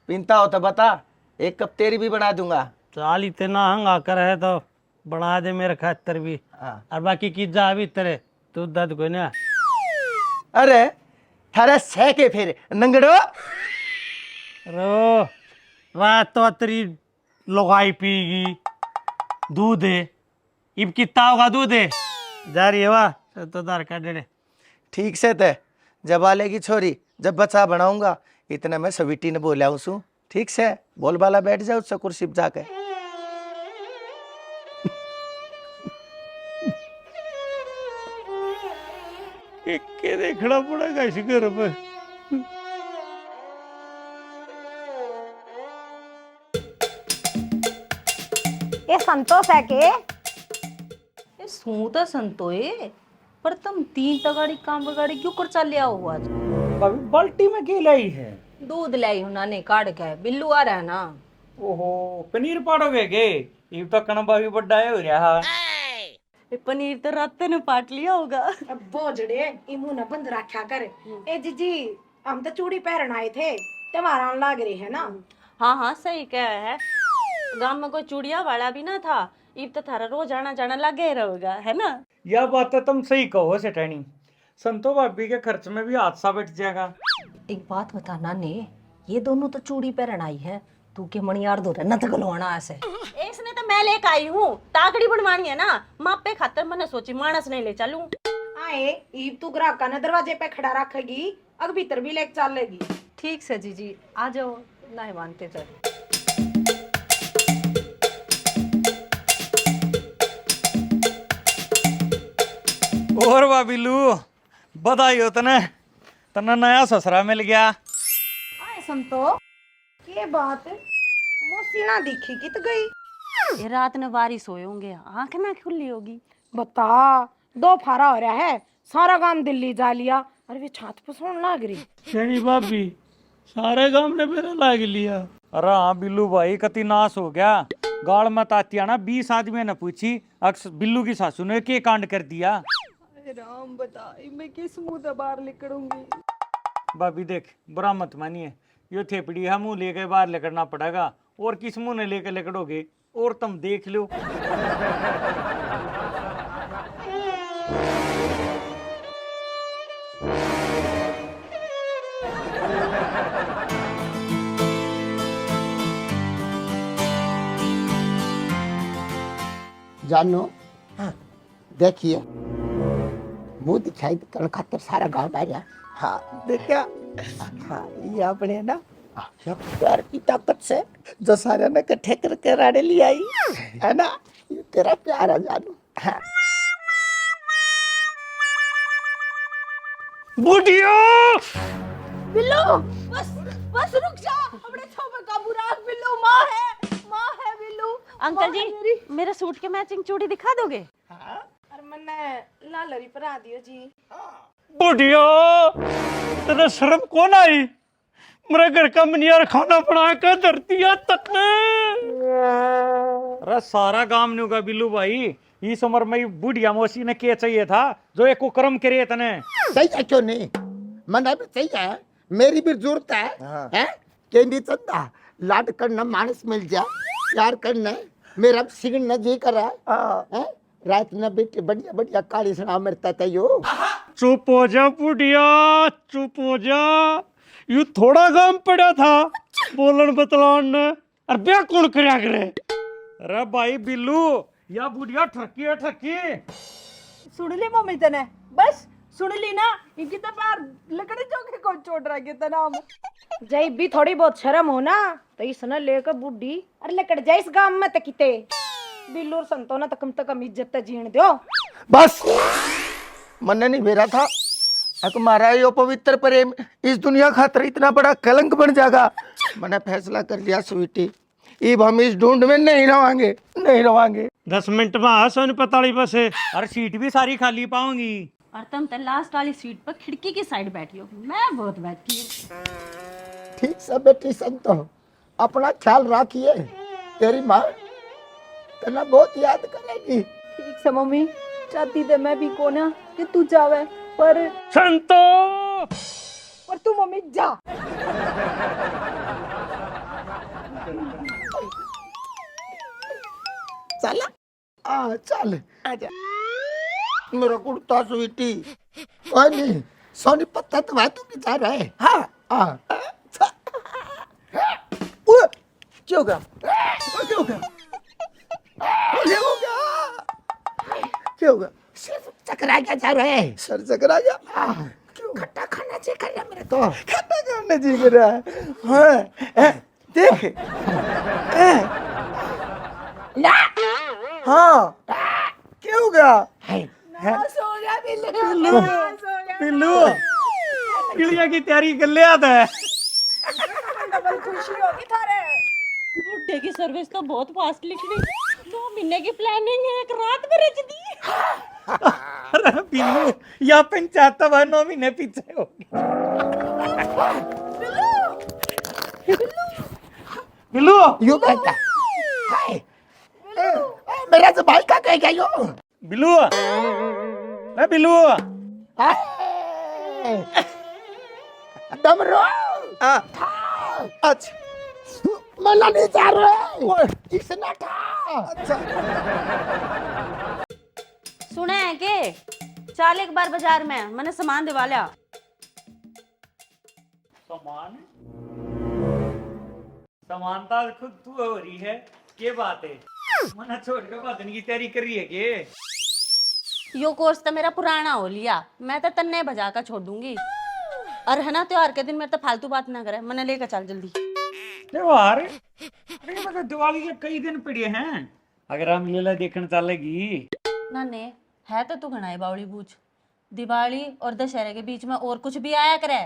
पिनता हो तो बता, एक कप तेरी भी बना दूंगा। चाल इतना हंगा कर है तो बना दे मेरे खातर भी। हाँ। और बाकी की जा भी तेरे तू दर्द को ना। अरे थारा सह के फिर नंगड़ो। रो रात तो तेरी लोगाई पीगी दूध है, इब कितना होगा दूध है? जा रही है वाह तो दार का डेढ़े। ठीक से ते जब आलेगी छोरी, जब बच्चा बनाऊंगा इतना मैं सवीटी ने बोला हूँ। ठीक से बोल बाला बैठ जाओ उससे कुर्सी पे जाके। के देखना पड़ेगा इस घर पे। ये संतोष है के? ये सू तो संतोए, पर तुम तीन तगाड़ी काम बगाड़ी क्यों कर चल लिया हुआ? भाभी बाल्टी में के लाई है? दूध लाई हूं नाने काट के, बिल्लू आ रहा है ना। ओहो, पनीर पाड़ोगे के? ये तो कण भाभी बड्डा है हो रहा। ये पनीर तो रात ने पाट लिया होगा। अब बोझड़े इमू न बंद रखा कर। ए जीजी, हम तो चूड़ी पहन आए थे, तुम्हारा लाग रही है ना। हाँ हाँ सही कह है, गांव में कोई चूड़िया वाला भी ना था, इब तो थारा रोज आना जाना लगे रहेगा है ना। यह बात तो तुम सही कहो सेठानी, संतो भाभी के खर्च में भी हादसा बैठ जाएगा। एक बात बता नाने, ये दोनों तो चूड़ी पहन आई है, तू के मणियार दो न तो गलवाना ऐसे। इसने तो मैं लेके आई हूँ, ताकड़ी बनवानी है ना, मापे खातर मैंने सोची मानस नहीं ले चलूं। आए ईब तू ग्राहक का न दरवाजे पे खड़ा रखेगी, अग भीतर भी लेके चल लेगी। ठीक से जीजी आ जाओ, नहीं मानते चल। और भाभीलू बधाई हो तने, तना नया ससुरा मिल गया। आए संतो, ये बात मौसी ना दिखी कित गई? ये रात ने बारिश सोए होंगे, आंखें ना खुली होगी। बता, दो फारा हो रहा है, सारा काम दिल्ली जा लिया, अरे वे छात पर सोन लाग रही। तेरी भाभी सारे गांव ने मेरा लाग लिया। अरे हाँ बिल्लू भाई कति नाश हो गया। गाड़ में तातिया ना 20 आदमी ने पूछी अक्स बिल्लू की सासू ने के कांड कर दिया। राम बता, मैं किस मुंह से बाहर निकलूंगी? भाभी देख बुरा मत मानिए, यो थेपड़ी है मुंह लेके बाहर लेकरना पड़ेगा, और किस मुंह ने लेकर लेकड़ोगे और तुम देख लो। जानो देखिए मुंह दिखाई कर खातर सारा गांव डाला। हाँ देखा, हाँ ये अपने ना ये प्यार की ताकत से जो सारे ने इकट्ठे करके राड़े ले आई है ना, ये तेरा प्यार है जानू। हाँ। बुढ़िया बिल्लू बस रुक जा, अपने छो पे काबू रख। बिल्लू माँ है बिल्लू। अंकल जी मेरे सूट के मैचिंग चूड़ी दिखा दोगे? अरे मैंने लालरी पर आ दियो जी। बुढ़िया तेरा शर्म कौन आई? मेरे घर का मनियार खाना बना कर धरती है तकने। अरे सारा गांव न्यू का बिल्लू भाई, इस उम्र में बुढ़िया मौसी ने क्या चाहिए था जो एक कुकर्म करे तने। सही है क्यों नहीं? मना भी सही है, मेरी भी जरूरत है। हैं के नहीं चंदा लाड करना मानस मिल जा, प्यार करना मेरा सिगन न जी कर रहा है। रात न बेटे बढ़िया बढ़िया काली सुना मरता था यो। चुप हो जा बुढ़िया, चुप हो जा। यू थोड़ा गाम पड़ा था बोलन बतलान ने, और ब्याह कौन करया करे? अरे भाई बिल्लू, या बुढ़िया ठरकी है ठरकी। सुन ली मम्मी तने, बस सुन ली ना। इनकी तो पैर लकड़ी चौके को चोट रहा के नाम। जय भी थोड़ी बहुत शर्म हो ना तो इसने लेकर बुढ़ी अरे लकड़ जाए इस गांव में तक किते बिल्लू और संतो ना तो कम इज्जत जीण दो। बस मन नहीं मेरा था तुम्हारा यो पवित्र प्रेम इस दुनिया खातर इतना बड़ा कलंक बन जाएगा। मैंने फैसला कर लिया स्वीटी, अब हम इस ढूंढ में नहीं रवांगे। 10 मिनट में आ सोन 45 बसे। और सीट भी सारी खाली पाऊंगी। और तुम तो लास्ट वाली सीट पर खिड़की की साइड बैठी हो, मैं बहुत बैठी हूँ। ठीक से बेटी संतो, अपना ख्याल रखिए, तेरी माँ तेना बहुत याद करेगी। ठीक से मम्मी, चाहती तो मैं भी को ना कि तू जावे, पर संतो तू मम्मी जा। चला चल आजा मेरा कुर्ता स्वीटी। कोई नहीं सोनी पत्ता तो तू भी जा रहा है। हाँ क्या हो गया? सिर्फ चकरा गया जा रहा है। सर चकरा गया? क्यों? खट्टा खाना जी कर रहा मेरा तो। खट्टा खाना जी कर रहा है। देख ना। हाँ क्या हो गया? बिल्लू किलिया की तैयारी कर ले आता है। बुड्ढे की सर्विस तो बहुत फास्ट निकली। 2 महीने की प्लानिंग है, 1 रात में रच दी। अरे बिल्लू, या पंचायत 9 महीने पीछे हो बिल्लू। यू कहता मेरा तो भाई का कह गया यो। बिल्लू बिल्लू डमरू अच्छा मना नहीं जा रहा इसने था। अच्छा सुना है के चाल एक बार बाजार में मैंने सामान दिवा लिया। समानता खुद तू हो रही है, के बात है? मना छोड़ के बादन की तैयारी कर रही है के? यो कोर्स तो मेरा पुराना हो लिया, मैं तो तन्ने बजा कर छोड़ दूंगी। और है ना, त्योहार के दिन मेरे तो फालतू बात ना करे, मैंने लेकर चल जल्दी। त्योहार? अरे मतलब दिवाली के कई दिन पड़े हैं, अगर हम लीला देखने चलेगी ना ने है तो तू घनाई बावड़ी बूझ। दिवाली और दशहरे के बीच में और कुछ भी आया करे।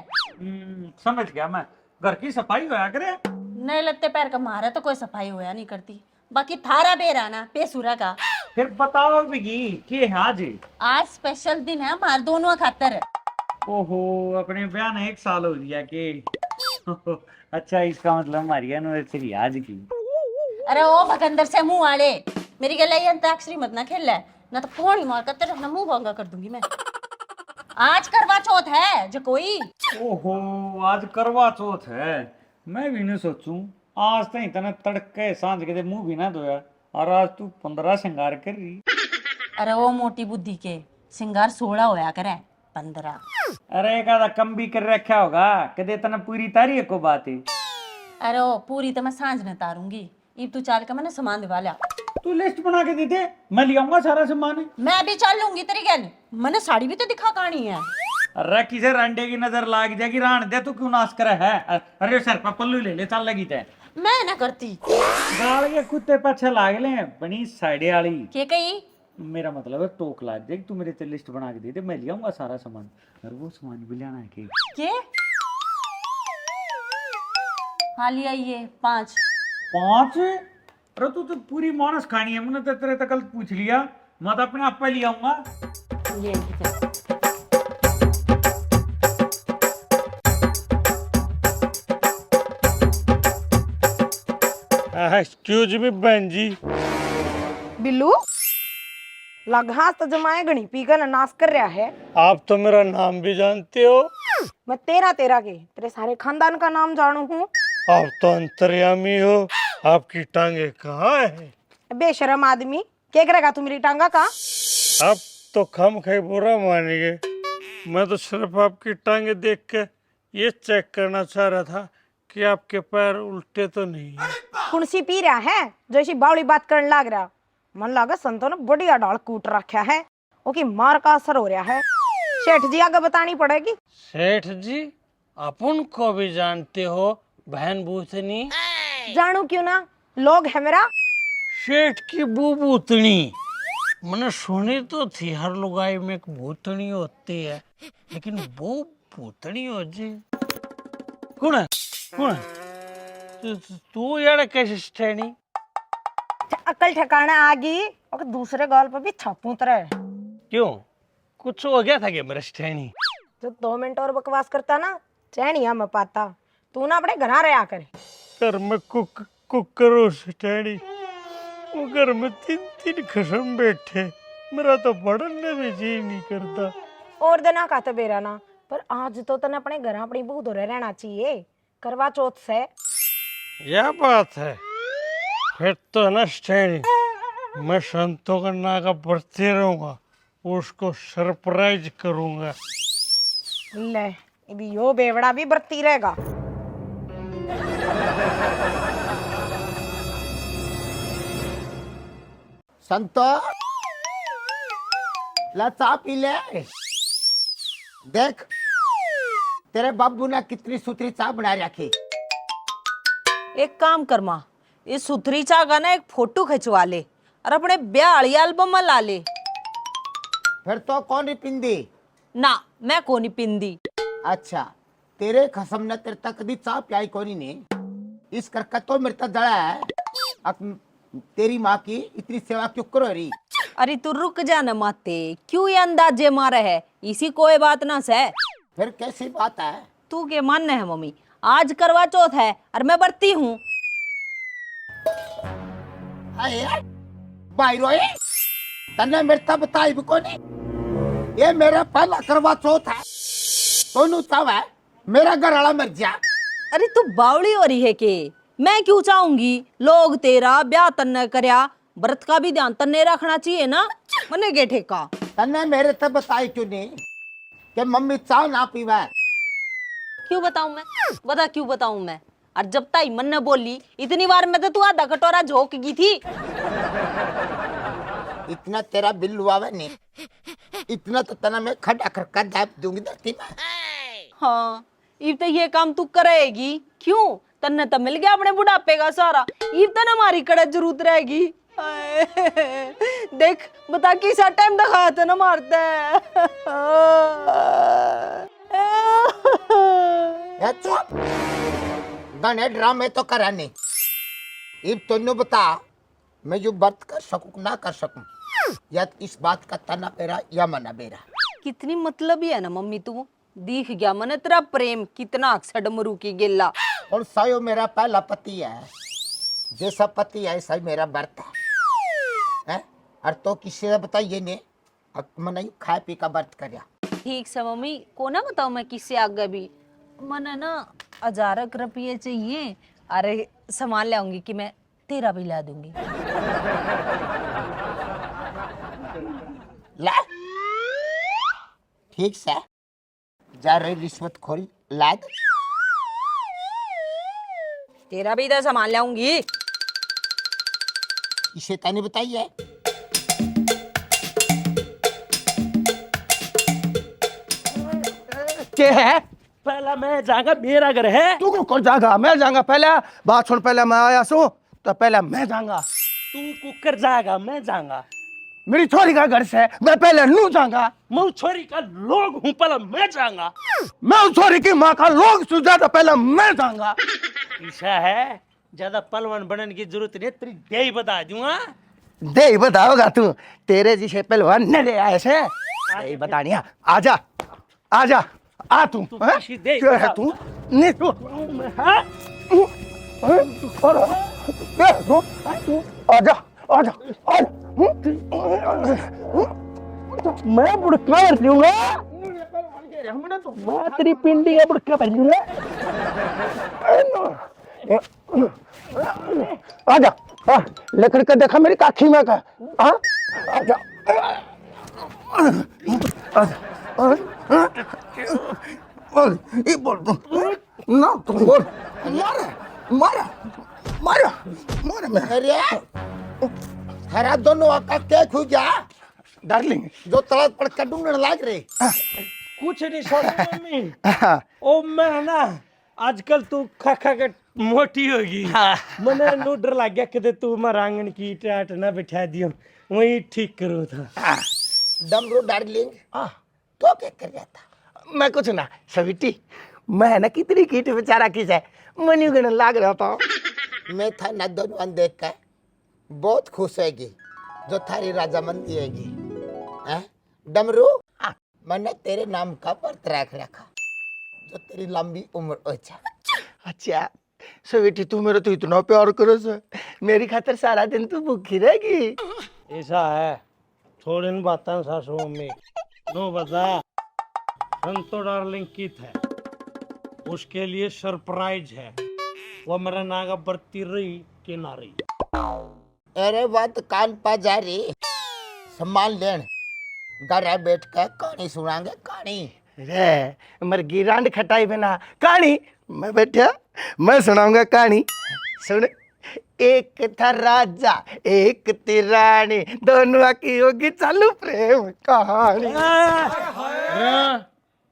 समझ गया मैं, घर की सफाई होया करे। नए लत्ते पैर का मारा तो कोई सफाई होया नहीं करती, बाकी थारा बेरा ना पेसूरा का। फिर बताओ बिगी के है आज स्पेशल दिन है हमारे दोनों खातर। ओहो, अपने ब्याह ने 1 साल हो गया के। अच्छा, इसका मतलब हमारी एनिवर्सरी आज की। अरे ओ भगंदर से मुंह वाले, मेरी गला ये अंताक्षरी मत ना खेल ले, ना तो फोन ही मार कर तेरा ना मुंह भांगा कर दूंगी मैं। आज करवा चौथ है जो कोई। ओहो, आज करवा चौथ है। मैं भी नहीं सोचूं, आज तो इतना तड़के सांझ के मुंह भी ना धोया, और आज तू 15 श्रृंगार कर रही। अरे वो मोटी बुद्धि के श्रृंगार 16 होया करे, 15। अरे एक आधा कम भी कर रखा होगा, कदे तना पूरी तारी को बात है। अरे ओ पूरी तो मैं सांझ में तारूंगी। इब तू चाल का मैंने सामान दिवा लिया। तू लिस्ट बना के दे दे, मैं ले आऊंगा सारा सामान। मैं भी चल लूंगी तेरी गल, मैंने साड़ी भी तो दिखा कहानी है। अरे किसे रंडे की नजर लाग जाएगी, रान दे तू क्यों नाश करे है। अरे सर पर पल्लू ले ले, चल लगी ते मैं ना करती। गाल के कुत्ते पीछे लाग ले, बनी साइडे वाली के कही मेरा मतलब है टोक लाग जाएगी, तू मेरे से लिस्ट बना के दे दे, मैं ले आऊंगा सारा सामान। और वो सामान भी लाना है कि के हाँ लिया ये 5। 5? अरे तू तो पूरी मानस खानी है, मैंने तो तेरे तक कल पूछ लिया, मैं तो अपने आप पे ले आऊंगा। ये एक्सक्यूज मी बहन जी। बिल्लू लग हाथ तो जमाए गणी पी कर नाश कर रहा है। आप तो मेरा नाम भी जानते हो। मैं तेरा तेरा के तेरे सारे खानदान का नाम जानू हूँ। आप तो अंतर्यामी हो, आपकी टांगे कहाँ है? बेशरम आदमी, क्या करेगा तू मेरी टांगा का? आप तो खम खाई बुरा मानेंगे, मैं तो सिर्फ आपकी टांगे देख के ये चेक करना चाह रहा था कि आपके पैर उल्टे तो नहीं है। कुणसी पी रहा है जो ऐसी बावली बात करने लग रहा। मन लगा संतों ने बढ़िया डाल कूट रखा है, ओके मार का असर हो रहा है। सेठ जी आगे बतानी पड़ेगी। सेठ जी अपन को भी जानते हो बहन भूतनी? जानू क्यों ना, लोग है मेरा। सेठ की बू भूतनी मैंने सुनी तो थी, हर लुगाई में एक भूतनी होती है, लेकिन वो भूतनी हो जी कौन है? कौन है तू यार? कैसे स्टैनी अकल ठिकाना आ गई और दूसरे गाल पर भी छापू तरह। क्यों, कुछ हो गया था क्या मेरा स्टैनी? जो 2 मिनट और बकवास करता ना चैनिया मैं पाता। तू ना अपने घर रहा करे। घर में कुकर स्टैनी, वो घर में 3 खसम बैठे, मेरा तो पढ़ने में जी नहीं करता। और देना का तो बेरा ना, पर आज तो तने अपने घर अपनी बहू धोरे रहना चाहिए करवा चौथ से। यह बात है, फिर तो है ना स्टैनी, मैं संतों का नाका बढ़ते रहूंगा, उसको सरप्राइज करूंगा। ले अभी यो बेवड़ा भी बरती रहेगा। संतो ला चा पी ले। देख तेरे बाबू ने कितनी सुथरी चाय बना रखी। एक काम कर माँ, इस सुथरी चाह का ना एक फोटो खिंचवा ले और अपने ब्याह वाली एल्बम में ला ले। फिर तो कौन ही पिंदी? ना मैं कोनी पिंदी। अच्छा तेरे खसम ने तेरे तक कभी चाय प्याई कोनी ने, इस करके तो मेरे तक जड़ा है। अब तेरी माँ की इतनी सेवा क्यों करो रही? अरे तू रुक जा न माते, क्यों ये अंदाजे मारे है? इसी कोई बात ना से। फिर कैसी बात है? तू के मानने है मम्मी, आज करवा चौथ है और मैं बरती हूँ। भाई रोए तने मेरे तक बताई भी कोनी, ये मेरा पहला करवा चौथ है। दोनों चाव है मेरा घर वाला मर जा। अरे तू बावड़ी हो रही है के? मैं क्यों चाहूंगी? लोग तेरा ब्याह तन्ने करया, व्रत का भी ध्यान तन्ने रखना चाहिए ना, मने के ठेका। तने मेरे तक बताई क्यों नहीं कि मम्मी चाव ना पीवा? क्यों बताऊं मैं? बता क्यों बताऊं मैं? और जब ताई मन ने बोली इतनी बार में तो तू आधा कटोरा झोंक गई थी। इतना तेरा बिल्लू आवे नहीं, इतना तो तना मैं खड़ा कर दाब दूंगी धरती में। हाँ इब तो ये काम तू करेगी। क्यों? तन्ने तो मिल गया अपने बुढ़ापे का सारा, इब तो हमारी कड़क जरूरत रहेगी। देख बता किसा टाइम दिखाया था ना मारता है। गाने ड्रामे तो करा नहीं। इब तो बता मैं जो व्रत कर सकूं ना कर सकूं, या इस बात का तना पेरा या मना बेरा। कितनी मतलब ही है ना मम्मी, तू दिख गया मने तेरा प्रेम कितना अक्सर मरू की गिल्ला। और सायो मेरा पहला पति है, जैसा पति है ऐसा ही मेरा व्रत है। और तो किसी ने बताइए ने मैंने खाए पी का व्रत कर। ठीक से मम्मी को ना बताओ मैं किससे आगे भी, मने ना 1000 रुपये चाहिए। अरे सामान ले आऊंगी कि मैं तेरा भी ला दूंगी। ला ठीक से जा रही रिश्वत खोरी लाद। तेरा भी इधर सामान ले आऊंगी। इसे तने बताइए। क्या है? पहला मैं जाऊंगा, मेरा घर है। तू कौन जाएगा? मैं जाऊंगा पहले। बात सुन, पहले मैं आया सू तो पहले मैं जाऊंगा। तू कुकर जाएगा, मैं जाऊंगा। मेरी छोरी का घर से मैं पहले नू जाऊंगा। मैं उस छोरी का लोग हूँ, पहले मैं जाऊंगा। मैं उस छोरी की माँ का लोग सुझा तो पहले मैं जाऊंगा। ऐसा है, ज्यादा पलवान बनने की जरूरत नहीं, तेरी दे ही बता दूंगा। दे ही बताओगा तू, तेरे जिसे पहलवान नरे आए से दे बतानिया। आजा आजा आ तू, तू हैं? किसी दे क्या है बता। तू? नहीं तू हाँ? आजा आजा आजा। मैं बुड़का भर लूंगा, मैं तेरी पिंडी का बुड़का भर लूंगा। आजा लकड़ का देखा मेरी काखी में का। आजा ये बोल तू ना, तू बोल। मारा मारा मारा मारा मैं। अरे हरा दोनों आका क्या खुजा डार्लिंग। जो तड़क पड़ के ढूंढने लाग रहे। कुछ नहीं छोड़ मम्मी। ओ मैं ना आजकल तू खा खा के मोटी होगी। मैंने नु डर लग गया कि तू हमारा आंगन की टाट ना बिठा दियो, वही ठीक करो था। डमरू डार्लिंग तो क्या कर रहा था? मैं कुछ ना सविटी, मैं ना कितनी कीट बेचारा किस है मनी गण लाग रहा था। मैं था ना दोनों देख कर बहुत खुश होगी जो थारी राजामंदी होगी। डमरू मैंने तेरे नाम का व्रत रख रखा जो तेरी लंबी उम्र हो जाए। अच्छा सविटी, तू मेरा तो इतना प्यार करो से, मेरी खातिर सारा दिन तू भूखी रहेगी। ऐसा है, थोड़ी इन बातें सासू मम्मी नो बता। संतो डार्लिंग कित है, उसके लिए सरप्राइज है। वो मेरा नागा बरती रही कि ना रही। अरे बात कान पा जा रही, सम्मान लेन घर बैठ कर कहानी सुनाएंगे कहानी। रे मरगी रांड खटाई बिना कहानी मैं बैठा, मैं सुनाऊंगा कहानी। सुन, एक था राजा एक थी रानी, दोनों की होगी चालू प्रेम कहानी।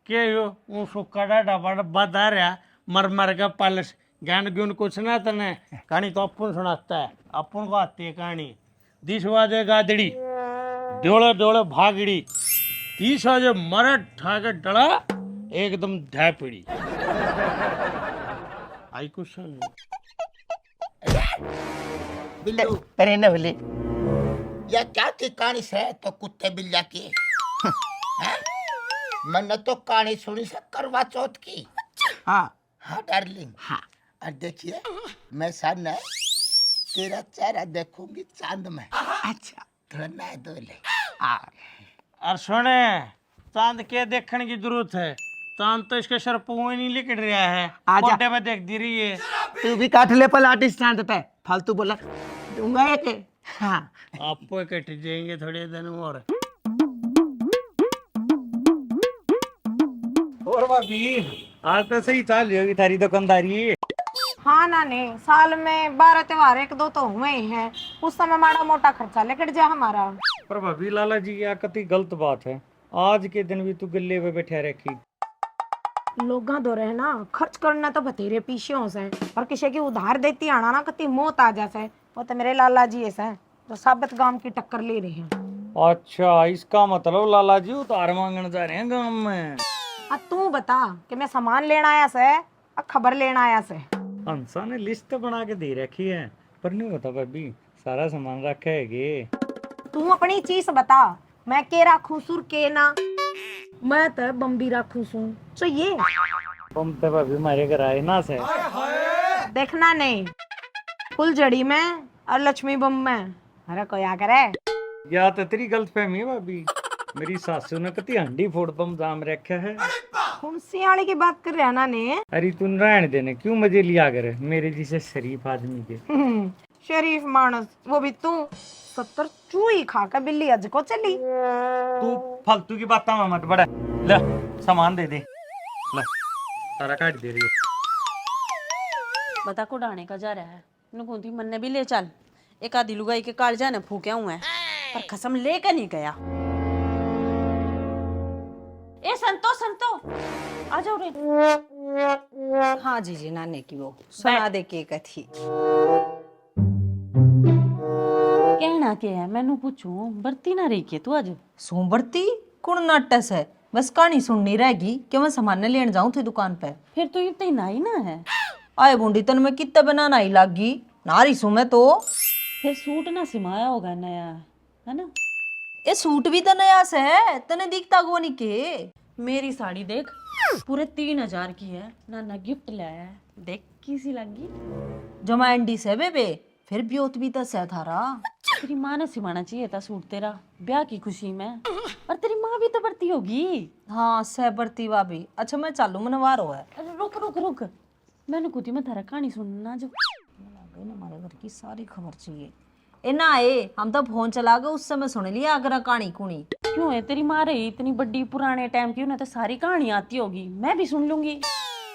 के यो वो सुक्का डबा बता रहा मर मर का पालस ज्ञान गुण कुछ ना तने। कहानी तो अपन सुनाता है, अपन को आती है कहानी। 10 बाजे गादड़ी डोले डोले भागड़ी, 30 बाजे मर ठाके डला एकदम ढापड़ी। आई कुछ बिल्लू अरे न बोले या क्या की कहानी से तो कुत्ते बिल्ला की। हैं? मैंने तो कहानी सुनी से करवा चौथ की। हाँ हाँ डार्लिंग। हाँ और देखिए मैं सामने तेरा चेहरा देखूंगी चांद में। अच्छा थोड़ा नहा धो ले। और सुने, चांद के देखने की जरूरत है, चांद तो इसके सर पे नहीं लिकड़ रहा है, आजा। कोटे में देख दी रही है। तू भी काट ले पल आर्टिस्ट चांद पे, फालतू बोला दूंगा एक। हाँ आपको कट जाएंगे थोड़े दिन और भाभी आज तो सही चाल रही होगी थारी दुकानदारी। हाँ नानी, साल में 12 त्योहार 1-2 तो हुए ही हैं, उस समय माड़ा मोटा खर्चा लेकर जा हमारा। पर भाभी लाला जी यह कति गलत बात है, आज के दिन भी तू गले पे बैठा रखी। लोगा दो रहे ना खर्च करना तो बतेरे पीछे से, और किसी की उधार देती आना ना कति मौत आ जाए। वो तो मेरे लाला जी ऐसा है जो साबित गांव की टक्कर ले रहे हैं। अच्छा इसका मतलब लाला जी उधार मांगने जा रहे हैं गांव में। अब तू बता कि मैं सामान लेना आया से और खबर लेना आया से। हंसा ने लिस्ट तो बना के दे रखी है, पर नहीं होता भाभी सारा सामान रखा है गे। तू अपनी चीज बता, मैं के राखू सुर के ना, मैं तो बम्बी राखू सू चाहिए। तुम तो भाभी हमारे घर आए ना से देखना नहीं, फुलझड़ी में और लक्ष्मी बम में। अरे कोई आ करे या तो तेरी गलतफहमी है भाभी, मेरी सासू ने कति हंडी फोड़ बम जाम रखा है। खुमसी वाले की बात कर रहे ना ने। अरे तू रहने देने क्यों मजे लिया करे मेरे जैसे शरीफ आदमी के। शरीफ मानस, वो भी तू 70 चूही खा कर बिल्ली अज को चली। तू फालतू की बात मत बड़ा, ले सामान दे दे, ले सारा काट दे रही हो। बता को डाने का जा रहा है, नुकुंती मन ने भी ले चल। एक आधी लुगाई के कालजा ने फूक्या हुआ है, पर कसम लेकर नहीं गया। ए संतो संतो आ जाओ रे। हाँ जी नाने की वो सुना दे के कथी। कहना के है मैनू पूछूं बरती ना रही के तू आज सोमबरती कुण नाटस है, बस कहानी सुननी रहेगी कि मैं सामान लेने जाऊं थे दुकान पे। फिर तो ये ना ही ना है। आए बूंदी तन में कितना बनाना ही लागी नारी सु में तो। फिर सूट ना सिमाया होगा नया, है ना? ये सूट भी तो नया से है, तने दिखता को नहीं के। मेरी साड़ी देख पूरे 3000 की है, नाना गिफ्ट लाया है, देख किसी लगी। जमा एंडी से बेबे, फिर ब्योत भी तो से थारा। तेरी माँ ने सिमाना चाहिए था सूट तेरा ब्याह की खुशी में। और तेरी माँ भी तो बरती होगी। हाँ सह बरती भाभी। अच्छा मैं चालू मनवार हो है। अरे रुक रुक रुक, मैंने कुछ मैं थारा कहानी सुनना जो हमारे घर की सारी खबर चाहिए। ए ना ए, हम तो फोन चला गए उस समय सुन लिया अगर कहानी कुणी। क्यों है तेरी माँ रही इतनी बड़ी पुराने टाइम की, उन्हें तो सारी कहानी आती होगी, मैं भी सुन लूंगी।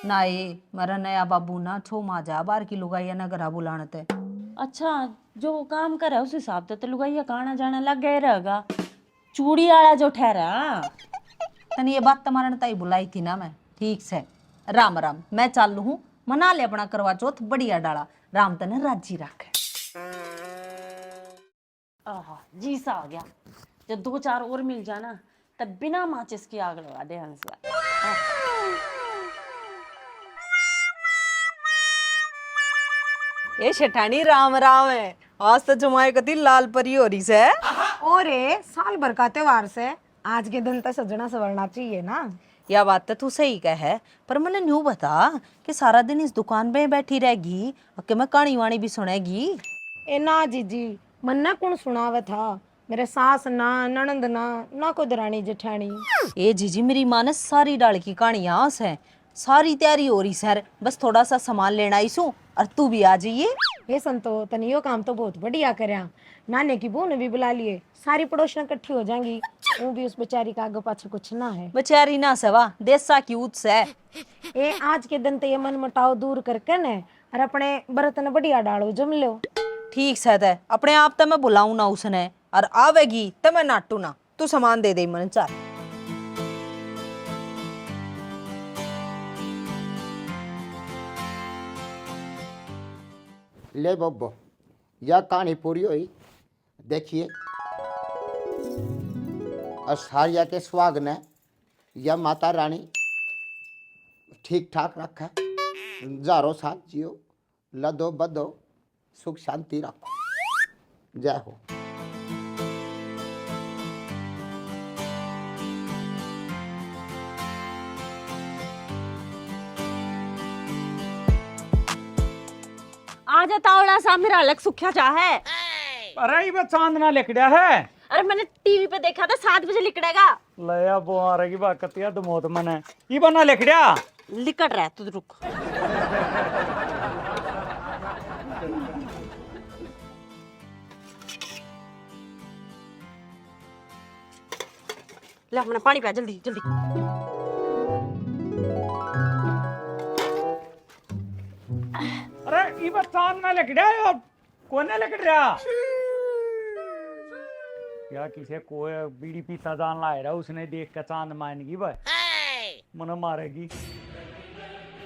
ना ए, मेरा नया बाबू ना छो मा जा बार की लुगाइया ना घरा बुलाने ते। अच्छा जो काम कर रहा है उस हिसाब से तो लुगाइया कहाना जाना लग गया रहेगा। चूड़ी वाला जो ठहरा तनी ये बात तुम्हारे ताई बुलाई थी ना मैं। ठीक से राम राम, मैं चालू हूँ, मना ले अपना करवा चौथ बढ़िया डाला। राम तने राजी रखे। आहा जी सा आ गया। जब 2-4 और मिल जाना तब बिना माचिस की आग लगा दे हंस। ये शेठानी राम राम है। आज तो जमाए कती लाल परी हो रही से। और साल भर का त्योहार से आज के दिन तो सजना सवरना चाहिए ना। यह बात तो तू सही कह है, पर मैंने न्यू बता कि सारा दिन इस दुकान पे बैठी रहेगी और कि मैं कहानी वाणी भी सुनेगी। ए ना जीजी, मन ना कौन सुनावे था, मेरे सास ना ननंद ना कोई दरानी जेठानी। ए जीजी मेरी माँ ने सारी डाल की कहानियां है, सारी तैयारी हो रही सर, बस थोड़ा सा सामान लेना आई सू और तू भी आ जाइए। ये संतो तनियो काम तो बहुत बढ़िया करया, नाने की बहू ने भी बुला लिए, सारी पड़ोसियां इकट्ठी हो जाएंगी। वो भी उस बेचारी का आगे पाछे कुछ ना है। बेचारी ना सवा देसा की उत से। ए आज के दिन तो ये मन मटाव दूर करके न और अपने बर्तन ने बढ़िया डालो जम लो। ठीक से है, अपने आप तो मैं बुलाऊं ना उसने, और आवेगी तो मैं नाटू ना। तू सामान दे दे मन चार। ले बब्बो, यह कहानी पूरी हुई। देखिए असारिया के सुहाग ने यह माता रानी ठीक ठाक रखा, जारो साथ जियो, लदो बदो, सुख शांति रखो। जय हो। आजा तावड़ा सा मेरा अलग सुख्या चाहे। अरे ये चांदना लिखड़ा है। अरे मैंने टीवी पे देखा था 7 बजे लिकड़ेगा। लया बो आ रही बात कतिया तो मौत मन है। ये बना लिखड़ा लिकड़ रहा है तू रुक। ले अपना पानी पिया जल्दी जल्दी। अरे ये चांदना लिखड़ा है, कोने लिख रहा या किसे कोई बीड़ी पीता जान ला रहा, उसने देख के चांद मानेगी भाई मन मारेगी।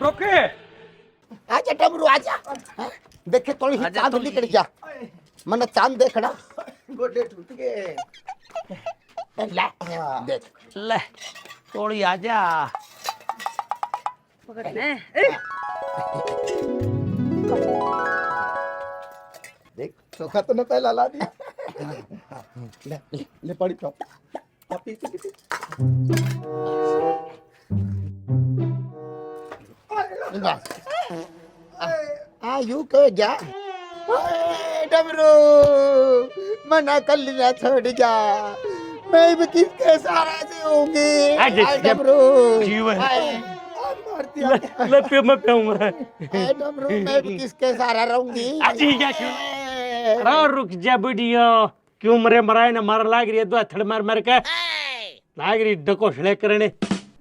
रोके आजा डमरू आजा। हाँ? देखे थोड़ी ही चांद निकल गया, मन चांद देखना। गोडे टूट गए। ले देख ले थोड़ी आजा। पकड़ने देख चोखा तो न पहला ला दिया। ले ले, ले पड़ी तो पी पी पी। यू कह गया डमरू, मना कर लिया छोड़ गया, मैं भी किसके सहारा से होंगी। डमरू ले पे मैं पीऊंगा। डमरू, मैं भी किसके सहारा रहूंगी। अरे रुक जा बुढ़िया, क्यों मरे मराए ना मार लाग रही है, दो थड़ मार मार के लाग रही डकोसले करने।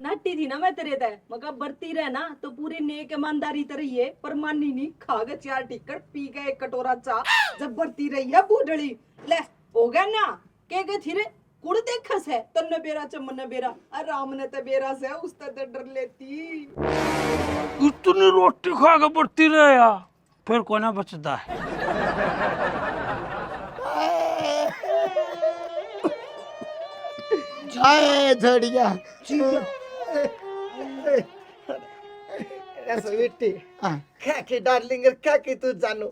नाटी थी ना मैं तेरे ते, मगर बरती रहे ना तो पूरी नेक ईमानदारी तरह ही है, पर मानी नहीं, खा गए 4 टिक्कर, पी गए 1 कटोरा चा, जब बरती रही है बूढ़ड़ी। ले हो गया ना के गए थी रे कुड़ देखस है तन्ने बेरा चमन बेरा, आराम ने ते बेरा से उसते ते डर लेती। इतनी रोटी खा के बढ़ती रहे यार, फिर कोना बचता है। आए झड़िया स्वीटी हाँ। क्या की डार्लिंग क्या की तू जानू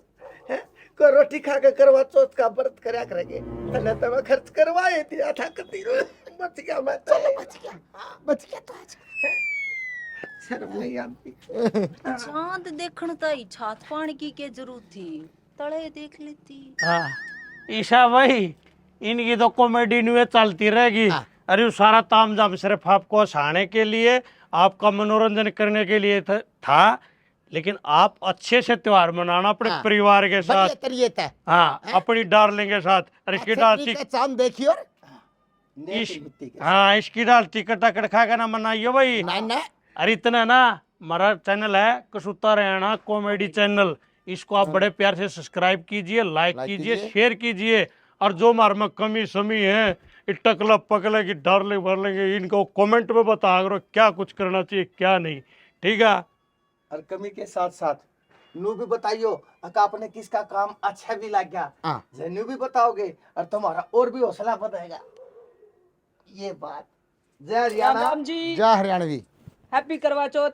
हैं? को रोटी खा के करवा चौथ का व्रत करया करेंगे तने तो मैं खर्च करवाए दिया था कती बच गया मैं चलो बच गया तो आज शर्म नहीं आती चांद देखण ताई छात पानी की के जरूरत थी तले देख लेती। हाँ ईशा भाई इनकी तो कॉमेडी न्यूज चलती रहेगी। अरे वो सारा तामझाम सिर्फ आपको हंसाने के लिए, आपका मनोरंजन करने के लिए था, लेकिन आप अच्छे से त्योहार मनाना अपने परिवार के साथ। बढ़िया तरीके था। हाँ अपनी डार्लिंग के साथ। अरे इसकी दाल का चांद देखियो हाँ इसकी दाल टिकट टकट खा के ना मनाइयो भाई। ना अरे इतना ना, हमारा चैनल है कसूता हरियाणा कॉमेडी चैनल, इसको आप बड़े प्यार से सब्सक्राइब कीजिए, लाइक कीजिए, शेयर कीजिए। और जो हमारे में कमी समी है, टकला पकला की डार्लिंग भरलेंगे, इनको कमेंट में बता करो क्या कुछ करना चाहिए क्या नहीं, ठीक है। और कमी के साथ साथ नू भी बताइयो अका आपने किसका काम अच्छा भी लग गया नू भी बताओगे और तुम्हारा और भी हौसला बढ़ेगा। ये बात जय हरियाणा जी जय हरियाणवी। हैप्पी करवा चौथ।